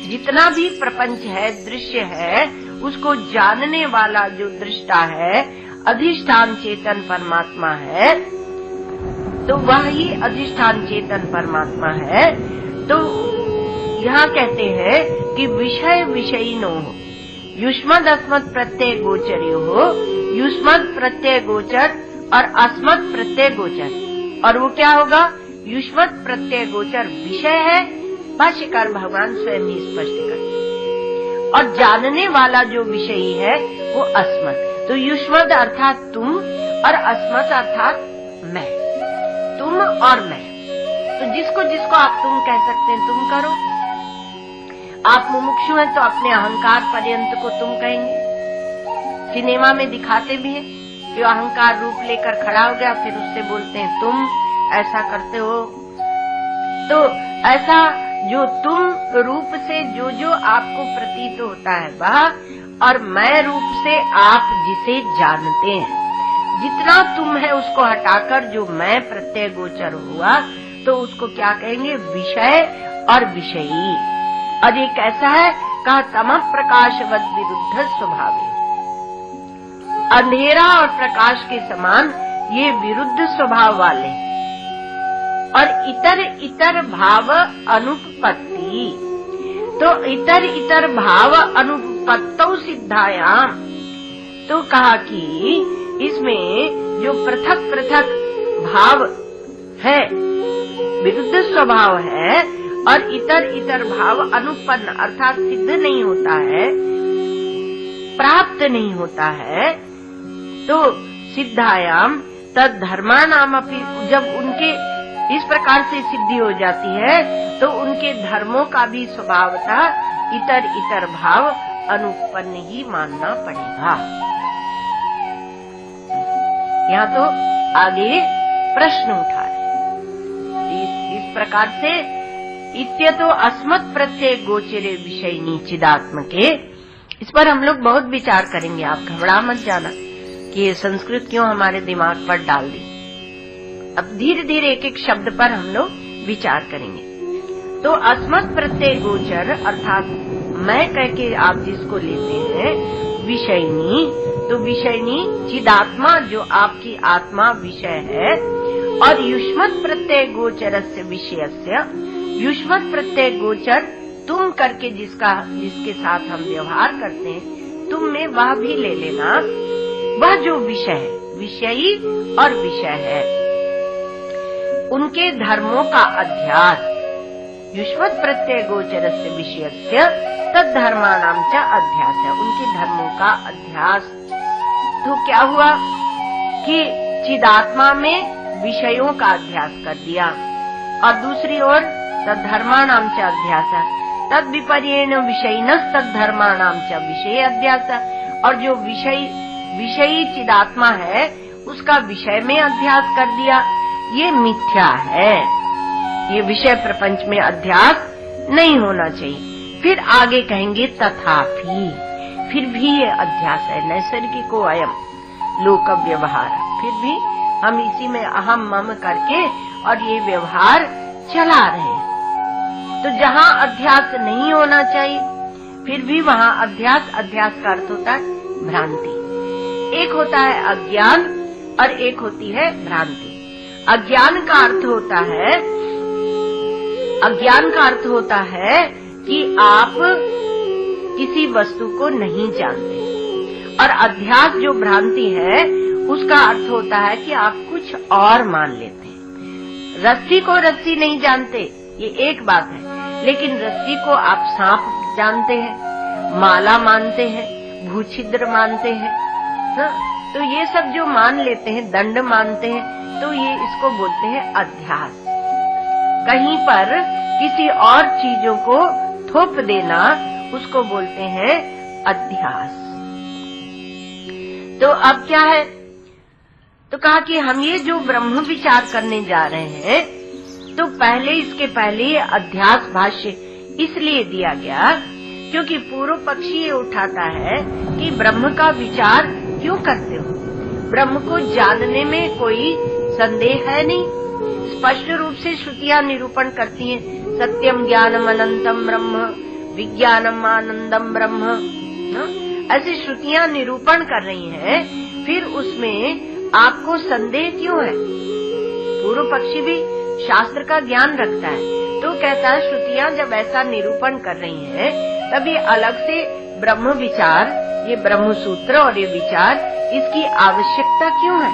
जितना भी प्रपंच है, दृश्य है, उसको जानने वाला जो दृष्टा है, अधिष्ठान चेतन परमात्मा है, तो वह ही अधिष्ठान चेतन परमात्मा है। तो यहाँ कहते हैं कि विषय विषयिनो हो, युष्मद् अस्मत् प्रत्यय गोचर्यो हो, युष्मद् प्रत्यय गोचर और अस्मत् प्रत्यय गोचर। और वो क्या होगा? युष्मद् प्रत्यय गोचर विषय है, भाष्यकार भगवान स्वयं ही स्पष्ट करते, और जानने वाला जो विषयी है वो अस्मत्। तो युष्मद् अर्थात तुम और अस्मत् अर्थात मैं, तुम और मैं। तो जिसको जिसको आप तुम कह सकते हैं तुम करो। आप मुमुक्षु हैं तो अपने अहंकार पर्यंत को तुम कहेंगे। सिनेमा में दिखाते भी हैं कि अहंकार रूप लेकर खड़ा हो गया, फिर उससे बोलते हैं तुम ऐसा करते हो। तो ऐसा जो तुम रूप से जो जो आपको प्रतीत होता है वह, और मैं रूप से आप जिसे जानते हैं, जितना तुम है उसको हटाकर जो मैं प्रत्यय गोचर हुआ, तो उसको क्या कहेंगे? विषय और विषयी। और ये कैसा है? कहा तमः प्रकाशवद विरुद्ध स्वभाव। अंधेरा और प्रकाश के समान ये विरुद्ध स्वभाव वाले। और इतर इतर भाव अनुपपत्ति, तो इतर इतर भाव अनुपपत्तौ सिद्धायाम। तो कहा कि इसमें जो पृथक पृथक भाव है, विरुद्ध स्वभाव है, और इतर इतर भाव अनुपन्न अर्थात सिद्ध नहीं होता है, प्राप्त नहीं होता है, तो सिद्धायाम तद धर्मानाम अपि, जब उनके इस प्रकार से सिद्धि हो जाती है तो उनके धर्मों का भी स्वभावतः इतर इतर भाव अनुपन्न ही मानना पड़ेगा। यहाँ तो आगे प्रश्न उठा रहे इस प्रकार से, इत्यतो अस्मत् प्रत्यय गोचरे विषयिनी चिदात्म के। इस पर हम लोग बहुत विचार करेंगे, आप घबरा मत जाना। कि ये संस्कृत क्यों हमारे दिमाग पर डाल दी। अब धीरे धीरे एक एक शब्द पर हम लोग विचार करेंगे। तो अस्मत् प्रत्यय गोचर अर्थात मैं कह के आप जिसको लेते हैं विषयनी, तो विषयनी चिदात्मा जो आपकी आत्मा विषय है, और युष्मत् प्रत्यय गोचरस्य विषयस्य, युष्मत् प्रत्यय गोचर तुम करके जिसके साथ हम व्यवहार करते हैं, तुम में वह भी ले लेना, वह जो विषय है, विषयी और विषय है, उनके धर्मों का अध्यास। युष्मत् प्रत्यय गोचरस्य विषयस्य तद्धर्माणां च अध्यास है, उनके धर्मों का अध्यास। तो क्या हुआ कि चिदात्मा में विषयों का अध्यास कर दिया, और दूसरी ओर तद्धर्माणां च अध्यास, तद विपर्येण विषयिनस् तद्धर्माणां च विषय अध्यास, और जो विषयी चिदात्मा है उसका विषय में अध्यास कर दिया। ये मिथ्या है, ये विषय प्रपंच में अध्यास नहीं होना चाहिए। फिर आगे कहेंगे तथापि, फिर भी ये अध्यास है, नैसर्गिको अयम लोक व्यवहार, फिर भी हम इसी में अहम मम करके और ये व्यवहार चला रहे हैं। तो जहाँ अध्यास नहीं होना चाहिए फिर भी वहाँ अध्यास का अर्थ होता है भ्रांति। एक होता है अज्ञान और एक होती है भ्रांति। अज्ञान का अर्थ होता है कि आप किसी वस्तु को नहीं जानते, और अध्यास जो भ्रांति है उसका अर्थ होता है कि आप कुछ और मान लेते हैं। रस्सी को रस्सी नहीं जानते, ये एक बात है, लेकिन रस्सी को आप सांप जानते हैं, माला मानते हैं, भूछिद्र मानते हैं, तो ये सब जो मान लेते हैं, दंड मानते हैं, तो ये इसको बोलते हैं अध्यास। कहीं पर किसी और चीजों को थोप देना उसको बोलते हैं अध्यास। तो अब क्या है, तो कहा कि हम ये जो ब्रह्म विचार करने जा रहे हैं, तो इसके पहले ये अध्यास भाष्य इसलिए दिया गया क्योंकि पूर्व पक्षी ये उठाता है कि ब्रह्म का विचार क्यों करते हो, ब्रह्म को जानने में कोई संदेह है नहीं। स्पष्ट रूप से श्रुतियां निरूपण करती हैं, सत्यम ज्ञानम अनंतम ब्रह्म, विज्ञानम आनंदम ब्रह्म, ऐसी श्रुतियां निरूपण कर रही हैं, फिर उसमें आपको संदेह क्यों है? पूर्व पक्षी भी शास्त्र का ज्ञान रखता है, तो कहता है श्रुतियां जब ऐसा निरूपण कर रही हैं, तब ये अलग से ब्रह्म विचार, ये ब्रह्म सूत्र और ये विचार, इसकी आवश्यकता क्यों है?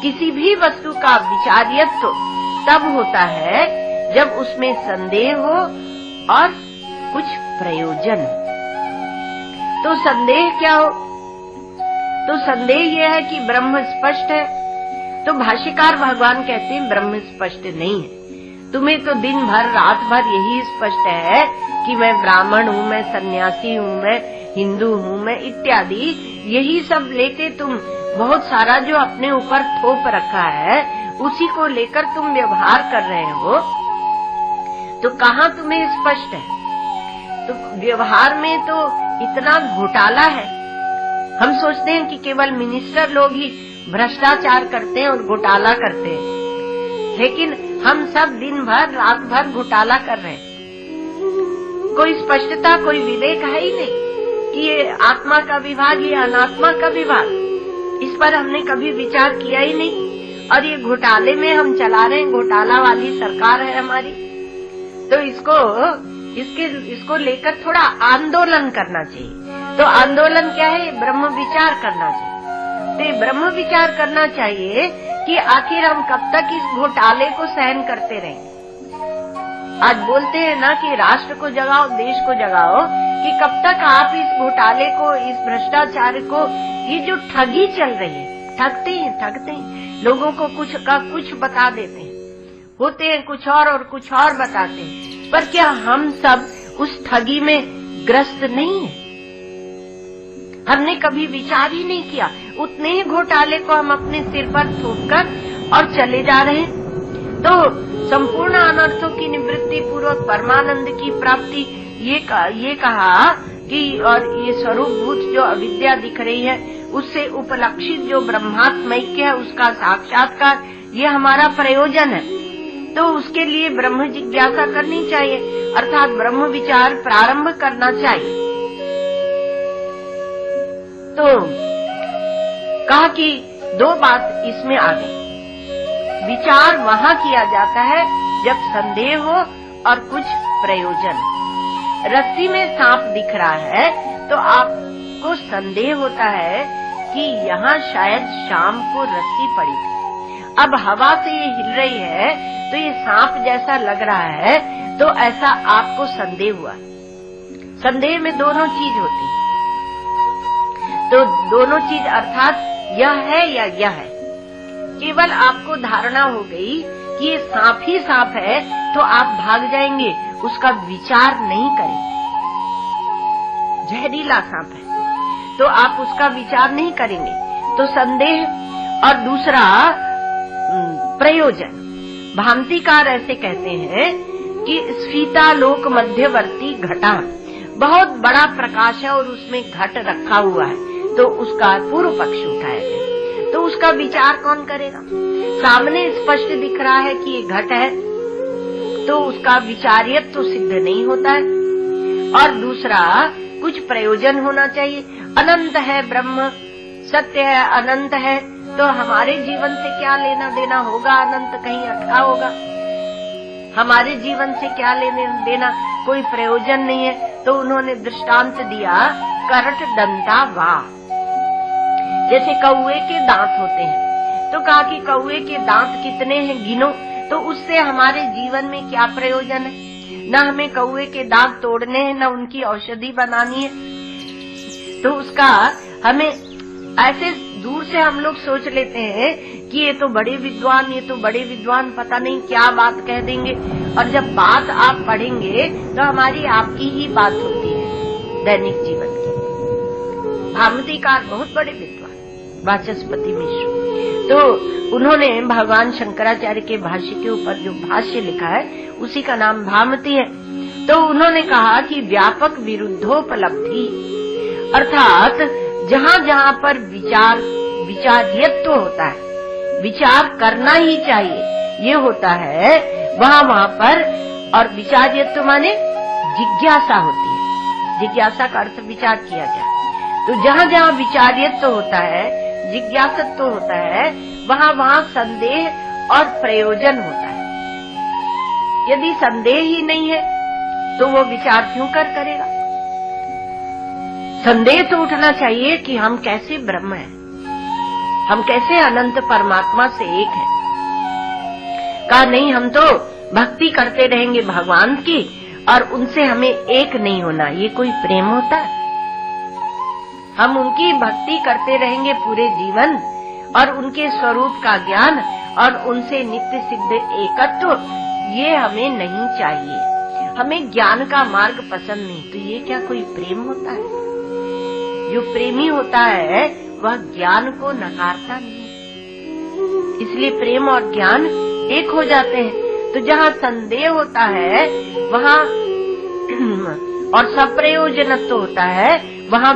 किसी भी वस्तु का विचार्यत्व तब होता है जब उसमें संदेह हो और कुछ प्रयोजन। तो संदेह क्या हो? तो संदेह यह है कि ब्रह्म स्पष्ट है। तो भाष्यकार भगवान कहते हैं ब्रह्म स्पष्ट नहीं है, तुम्हें तो दिन भर रात भर यही स्पष्ट है कि मैं ब्राह्मण हूँ, मैं सन्यासी हूँ, मैं हिंदू हूँ, मैं इत्यादि, यही सब लेके तुम बहुत सारा जो अपने ऊपर थोप रखा है उसी को लेकर तुम व्यवहार कर रहे हो। तो कहाँ तुम्हें स्पष्ट है? तो व्यवहार में तो इतना घोटाला है। हम सोचते हैं कि केवल मिनिस्टर लोग ही भ्रष्टाचार करते हैं और घोटाला करते हैं, लेकिन हम सब दिन भर रात भर घोटाला कर रहे हैं। कोई स्पष्टता, कोई विवेक है ही नहीं कि ये आत्मा का विभाग, ये अनात्मा का विभाग, इस पर हमने कभी विचार किया ही नहीं। और ये घोटाले में हम चला रहे हैं, घोटाला वाली सरकार है हमारी। तो इसको लेकर थोड़ा आंदोलन करना चाहिए। तो आंदोलन क्या है? ब्रह्म विचार करना चाहिए। तो ये ब्रह्म विचार करना चाहिए कि आखिर हम कब तक इस घोटाले को सहन करते रहेंगे। आज बोलते हैं ना कि राष्ट्र को जगाओ, देश को जगाओ, कि कब तक आप इस घोटाले को, इस भ्रष्टाचार को, ये जो ठगी चल रही है, ठगते हैं, लोगों को कुछ बता देते हैं, होते हैं कुछ और कुछ और बताते हैं। पर क्या हम सब उस ठगी में ग्रस्त नहीं है? हमने कभी विचार ही नहीं किया, उतने ही घोटाले को हम अपने सिर पर थोपकर और चले जा रहे हैं। तो संपूर्ण अनर्थों की निवृत्ति पूर्वक परमानंद की प्राप्ति, ये कहा कि और ये स्वरूपभूत जो अविद्या दिख रही है उससे उपलक्षित जो ब्रह्मात्मैक्य है उसका साक्षात्कार, ये हमारा प्रयोजन है। तो उसके लिए ब्रह्म जिज्ञासा करनी चाहिए, अर्थात ब्रह्म विचार प्रारंभ करना चाहिए। तो कहा कि दो बात इसमें आ गई। विचार वहाँ किया जाता है जब संदेह हो और कुछ प्रयोजन। रस्सी में सांप दिख रहा है तो आपको संदेह होता है कि यहाँ शायद शाम को रस्सी पड़ी थी। अब हवा से ये हिल रही है तो ये सांप जैसा लग रहा है, तो ऐसा आपको संदेह हुआ। संदेह में दोनों चीज होती है, तो दोनों चीज अर्थात यह है या यह है। केवल आपको धारणा हो गई कि ये सांप ही सांप है तो आप भाग जाएंगे, उसका विचार नहीं करेंगे। जहरीला सांप है तो आप उसका विचार नहीं करेंगे, तो संदेह। और दूसरा प्रयोजन। भांतिकार ऐसे कहते हैं कि स्फीतालोक मध्यवर्ती घटा, बहुत बड़ा प्रकाश है और उसमें घट रखा हुआ है, तो उसका पूर्व पक्ष उठाया गया, तो उसका विचार कौन करेगा। सामने स्पष्ट दिख रहा है कि ये घट है, तो उसका विचार्यत्व तो सिद्ध नहीं होता है। और दूसरा कुछ प्रयोजन होना चाहिए। अनंत है ब्रह्म, सत्य है, अनंत है, तो हमारे जीवन से क्या लेना देना होगा। अनंत कहीं अटका होगा, हमारे जीवन से क्या लेने देना, कोई प्रयोजन नहीं है। तो उन्होंने दृष्टांत दिया करट दंता वाह, जैसे कौवे के दांत होते हैं, तो कहा कि कौवे के दांत कितने हैं गिनो, तो उससे हमारे जीवन में क्या प्रयोजन है। न हमें कौवे के दांत तोड़ने हैं, न उनकी औषधि बनानी है। तो उसका हमें ऐसे दूर से हम लोग सोच लेते हैं कि ये तो बड़े विद्वान, ये तो बड़े विद्वान, पता नहीं क्या बात कह देंगे। और जब बात आप पढ़ेंगे तो हमारी आपकी ही बात होती है दैनिक जीवन की। भामतीकार बहुत बड़े विद्वान, वाचस्पति मिश्र, तो उन्होंने भगवान शंकराचार्य के भाष्य के ऊपर जो भाष्य लिखा है उसी का नाम भामती है। तो उन्होंने कहा कि व्यापक विरुद्धोपलब्धि, अर्थात जहाँ जहाँ पर विचार्यत्व होता है, विचार करना ही चाहिए ये होता है, वहाँ पर, और विचार्यत्व माने जिज्ञासा होती है। जिज्ञासा का अर्थ विचार किया जाए। तो जहाँ जहाँ विचार्यत्व होता है, जिज्ञासत्व होता है, वहाँ संदेह और प्रयोजन होता है। यदि संदेह ही नहीं है तो वो विचार क्यों करेगा। संदेह तो उठना चाहिए कि हम कैसे ब्रह्म हैं, हम कैसे अनंत परमात्मा से एक हैं। कहा नहीं, हम तो भक्ति करते रहेंगे भगवान की और उनसे हमें एक नहीं होना, ये कोई प्रेम होता है। हम उनकी भक्ति करते रहेंगे पूरे जीवन और उनके स्वरूप का ज्ञान और उनसे नित्य सिद्ध एकत्व, ये हमें नहीं चाहिए। हमें ज्ञान का मार्ग पसंद नहीं, तो ये क्या कोई प्रेम होता है। जो प्रेमी होता है वह ज्ञान को नकारता नहीं, इसलिए प्रेम और ज्ञान एक हो जाते हैं। तो जहाँ संदेह होता है वहाँ और सप्रयोजनत्व होता है, वहाँ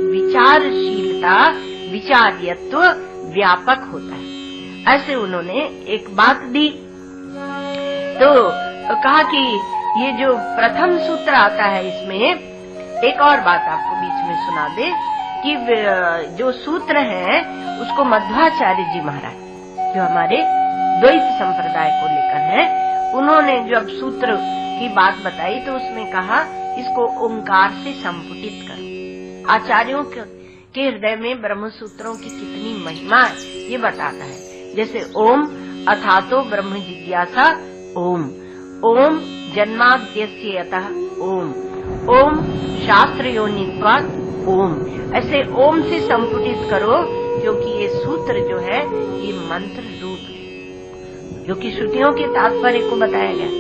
विचारशीलता, विचार्यत्व व्यापक होता है। ऐसे उन्होंने एक बात दी। तो कहा कि ये जो प्रथम सूत्र आता है, इसमें एक और बात आपको बीच में सुना दे कि जो सूत्र है उसको मध्वाचार्य जी महाराज, जो हमारे द्वैत संप्रदाय को लेकर है, उन्होंने जब सूत्र की बात बताई तो उसमें कहा इसको ओंकार से संपुटित करो। आचार्यों के हृदय में ब्रह्म सूत्रों की कितनी महिमा है ये बताता है। जैसे ओम अथातो ब्रह्म जिज्ञासा ओम, ओम जन्माद्यस्य यतः ओम, ओम शास्त्र योनित्वात् ओम, ऐसे ओम से संपुटित करो, क्योंकि ये सूत्र जो है ये मंत्र रूप है, जो कि श्रुतियों के तात्पर्य को बताया गया।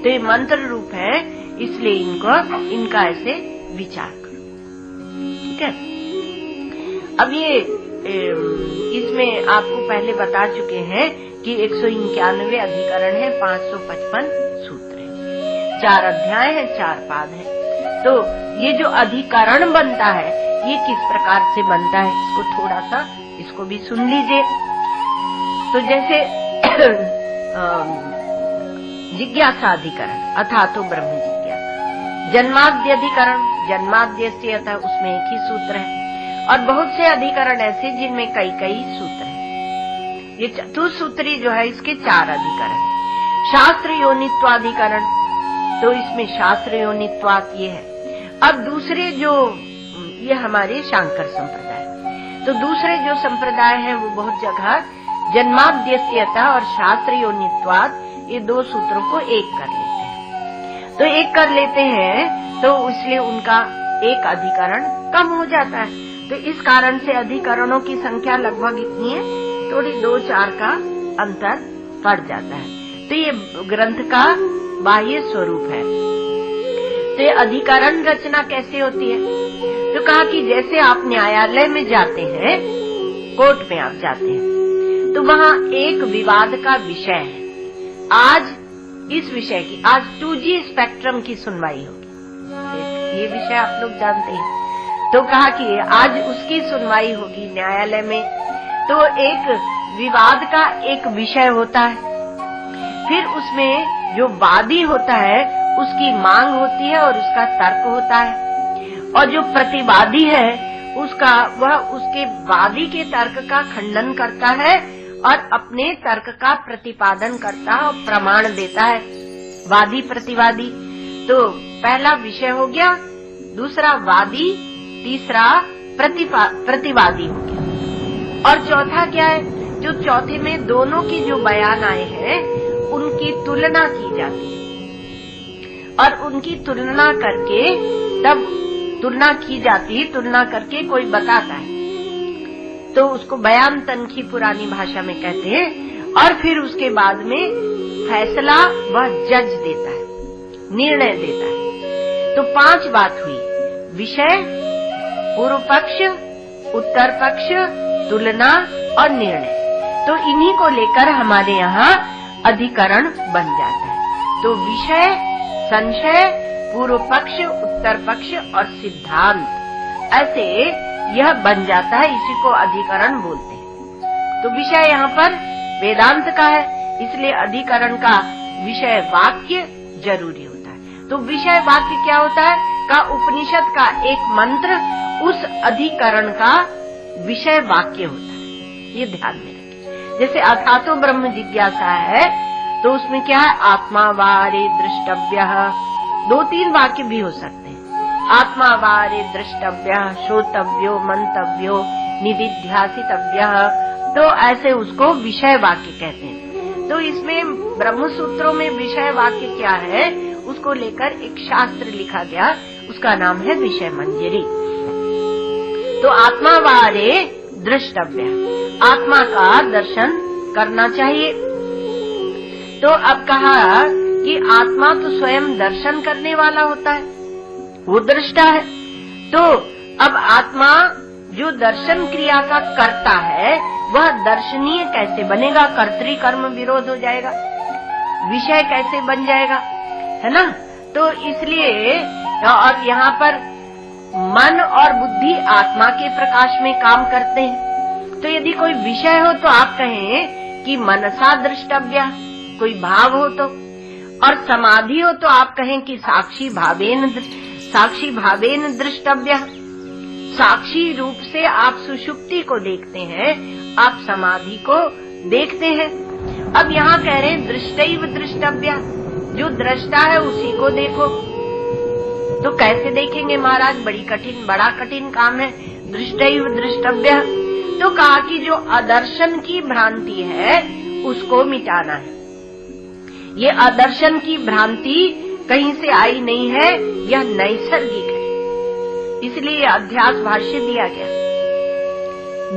तो ये मंत्र रूप है, इसलिए इनका ऐसे विचार करो। ठीक है। अब ये इसमें आपको पहले बता चुके हैं कि 191 अधिकरण है, 555 सूत्र है, 4 अध्याय है, 4 पाद है। तो ये जो अधिकरण बनता है ये किस प्रकार से बनता है, इसको थोड़ा सा इसको भी सुन लीजिए। तो जैसे जिज्ञासा अधिकरण अथा तो ब्रह्म जिज्ञासा, जन्माद्य अधिकरण जन्माद्यस्य अथा, उसमें एक ही सूत्र है, और बहुत से अधिकरण ऐसे जिनमें कई कई सूत्र हैं। ये चतुसूत्री जो है इसके 4 अधिकरण है। शास्त्र योनित्वाधिकरण, तो इसमें शास्त्र योनित्वात ये है। अब दूसरे जो ये हमारे शांकर संप्रदाय, तो दूसरे जो संप्रदाय है वो बहुत जगह जन्माद्यस्यता और शास्त्र योनित्वात ये 2 सूत्रों को एक कर लेते हैं। तो एक कर लेते हैं तो इसलिए उनका एक अधिकरण कम हो जाता है। तो इस कारण से अधिकरणों की संख्या लगभग इतनी है, थोड़ी 2-4 का अंतर पड़ जाता है। तो ये ग्रंथ का बाह्य स्वरूप है। तो ये अधिकरण रचना कैसे होती है? तो कहा कि जैसे आप न्यायालय में जाते हैं, कोर्ट में आप जाते हैं, तो वहाँ एक विवाद का विषय है। आज इस विषय की, आज 2G स्पेक्ट्रम की सुनवाई होगी, ये विषय आप लोग जानते हैं। तो कहा कि आज उसकी सुनवाई होगी न्यायालय में। तो एक विवाद का एक विषय होता है, फिर उसमें जो वादी होता है उसकी मांग होती है और उसका तर्क होता है, और जो प्रतिवादी है उसका वह उसके वादी के तर्क का खंडन करता है और अपने तर्क का प्रतिपादन करता है और प्रमाण देता है, वादी प्रतिवादी। तो पहला विषय हो गया, दूसरा वादी, तीसरा प्रतिवादी हो गया, और चौथा क्या है? जो चौथे में दोनों की जो बयान आए हैं उनकी तुलना की जाती है, और उनकी तुलना करके तब तुलना की जाती है, तुलना करके कोई बताता है तो उसको बयान तनखी पुरानी भाषा में कहते हैं। और फिर उसके बाद में फैसला वह जज देता है, निर्णय देता है। तो 5 बात हुई, विषय, पूर्व पक्ष, उत्तर पक्ष, तुलना और निर्णय। तो इन्हीं को लेकर हमारे यहाँ अधिकरण बन जाता है। तो विषय, संशय, पूर्व पक्ष, उत्तर पक्ष और सिद्धांत, ऐसे यह बन जाता है, इसी को अधिकरण बोलते हैं। तो विषय यहाँ पर वेदांत का है, इसलिए अधिकरण का विषय वाक्य जरूरी होता है। तो विषय वाक्य क्या होता है? का उपनिषद का एक मंत्र उस अधिकरण का विषय वाक्य होता है, ये ध्यान में रखें। जैसे अथातो ब्रह्म जिज्ञासा है तो उसमें क्या है? आत्मा वारे द्रष्टव्यः, 2-3 वाक्य भी हो सकते हैं। आत्मा वारे द्रष्टव्यः, श्रोतव्यो, मंतव्यो, निदिध्यासितव्यः, तो ऐसे उसको विषय वाक्य कहते हैं। तो इसमें ब्रह्म सूत्रों में विषय वाक्य क्या है उसको लेकर एक शास्त्र लिखा गया, उसका नाम है विषय मंजरी। तो आत्मा वारे द्रष्टव्य, आत्मा का दर्शन करना चाहिए। तो अब कहा कि आत्मा तो स्वयं दर्शन करने वाला होता है, वो दृष्टा है। तो अब आत्मा जो दर्शन क्रिया का करता है वह दर्शनीय कैसे बनेगा? कर्तृकर्म विरोध हो जाएगा, विषय कैसे बन जाएगा, है ना? तो इसलिए और यहाँ पर मन और बुद्धि आत्मा के प्रकाश में काम करते हैं। तो यदि कोई विषय हो तो आप कहें कि मनसा दृष्टव्य, कोई भाव हो तो, और समाधि हो तो आप कहें कि साक्षी भावेन दृष्टव्य। साक्षी रूप से आप सुषुप्ति को देखते हैं, आप समाधि को देखते हैं। अब यहाँ कह रहे हैं दृष्टैव दृष्टव्य, जो दृष्टा है उसी को देखो। तो कैसे देखेंगे महाराज? बड़ा कठिन काम है, दृष्टैव दृष्टव्य। तो कहा कि जो अदर्शन की भ्रांति है उसको मिटाना है। ये अदर्शन की भ्रांति कहीं से आई नहीं है, यह नैसर्गिक है, इसलिए अध्यास भाष्य दिया गया।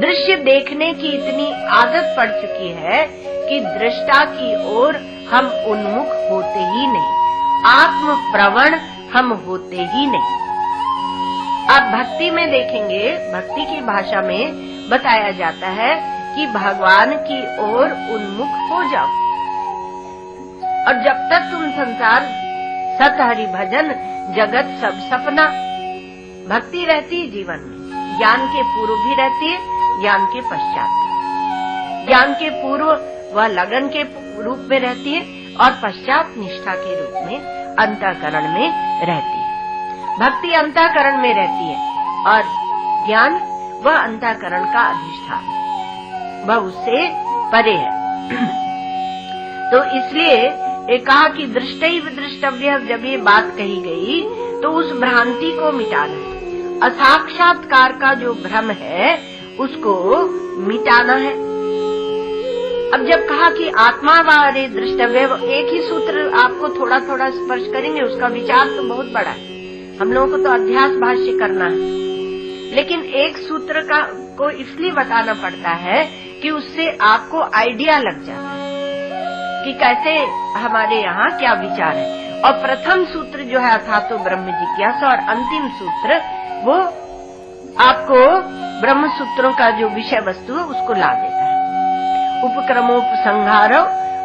दृश्य देखने की इतनी आदत पड़ चुकी है कि दृष्टा की ओर हम उन्मुख होते ही नहीं, आत्म प्रवण हम होते ही नहीं। अब भक्ति में देखेंगे, भक्ति की भाषा में बताया जाता है कि भगवान की ओर उन्मुख हो जाओ, और जब तक तुम संसार सत हरि भजन जगत सब सपना, भक्ति रहती है जीवन में, ज्ञान के पूर्व भी रहती है, ज्ञान के पश्चात भी। ज्ञान के पूर्व वह लगन के रूप में रहती है और पश्चात निष्ठा के रूप में अंतःकरण में रहती है। भक्ति अंतःकरण में रहती है और ज्ञान वह अंतःकरण का अधिष्ठान है, वह उससे परे है। तो इसलिए एक कहा कि दृष्टैव द्रष्टव्य, जब ये बात कही गई तो उस भ्रांति को मिटाना है, असाक्षात्कार का जो भ्रम है उसको मिटाना है। अब जब कहा कि आत्मा वारे द्रष्टव्य, एक ही सूत्र आपको थोड़ा थोड़ा स्पर्श करेंगे, उसका विचार तो बहुत बड़ा है, हम लोगों को तो अध्यास भाष्य करना है, लेकिन एक सूत्र का को इसलिए बताना पड़ता है कि उससे आपको आइडिया लग जाता है कि कैसे हमारे यहाँ क्या विचार है। और प्रथम सूत्र जो है अथातो ब्रह्म जिज्ञासा, और अंतिम सूत्र वो आपको ब्रह्म सूत्रों का जो विषय वस्तु है उसको ला देता है। उपक्रमोपसंहारो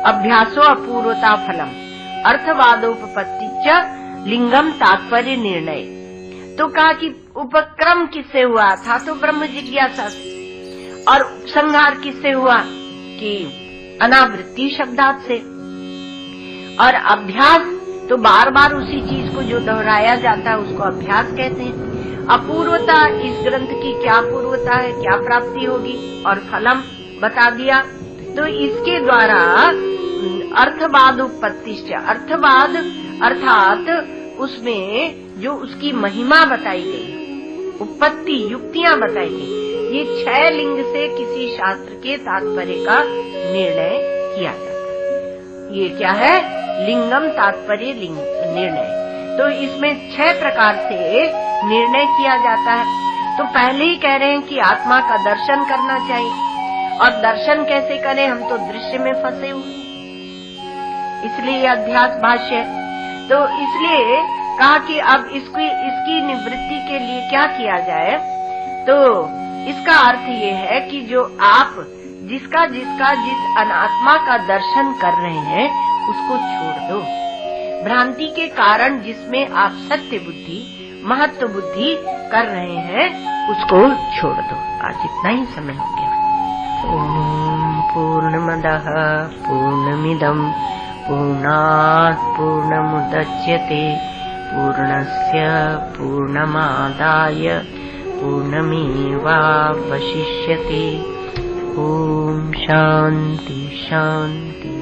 अभ्यासो अपूर्वता फलम अर्थवादोपपत्ति च लिंगम तात्पर्य निर्णय। तो कहा कि उपक्रम किससे हुआ था, तो ब्रह्म जिज्ञासा से, और उपसंहार किससे हुआ कि अनावृत्ति शब्दार्थ से, और अभ्यास तो बार बार उसी चीज को जो दोहराया जाता है उसको अभ्यास कहते हैं। अपूर्वता, इस ग्रंथ की क्या पूर्वता है, क्या प्राप्ति होगी, और फलम बता दिया। तो इसके द्वारा अर्थवाद उपपत्तिश्च, अर्थवाद अर्थात उसमें जो उसकी महिमा बताई गई, उपपत्ति युक्तियां बताई गई, ये 6 लिंग से किसी शास्त्र के तात्पर्य का निर्णय किया जाता है। ये क्या है, लिंगम तात्पर्य लिंग निर्णय। तो इसमें 6 प्रकार से निर्णय किया जाता है। तो पहले ही कह रहे हैं कि आत्मा का दर्शन करना चाहिए, और दर्शन कैसे करें, हम तो दृश्य में फंसे हुए, इसलिए अध्यास भाष्य है। तो इसलिए कहा कि अब इसकी निवृत्ति के लिए क्या किया जाए, तो इसका अर्थ ये है कि जो आप जिस अनात्मा का दर्शन कर रहे हैं उसको छोड़ दो। भ्रांति के कारण जिसमें आप सत्य बुद्धि, महत्व बुद्धि कर रहे हैं उसको छोड़ दो। आज इतना ही समय हो गया। ओम पूर्णमदः पूर्णमिदं पूर्णात् पूर्णमुदच्यते पूर्णस्य पूर्णमादाय पूर्णमेवावशिष्यते। ओम शांति शांति।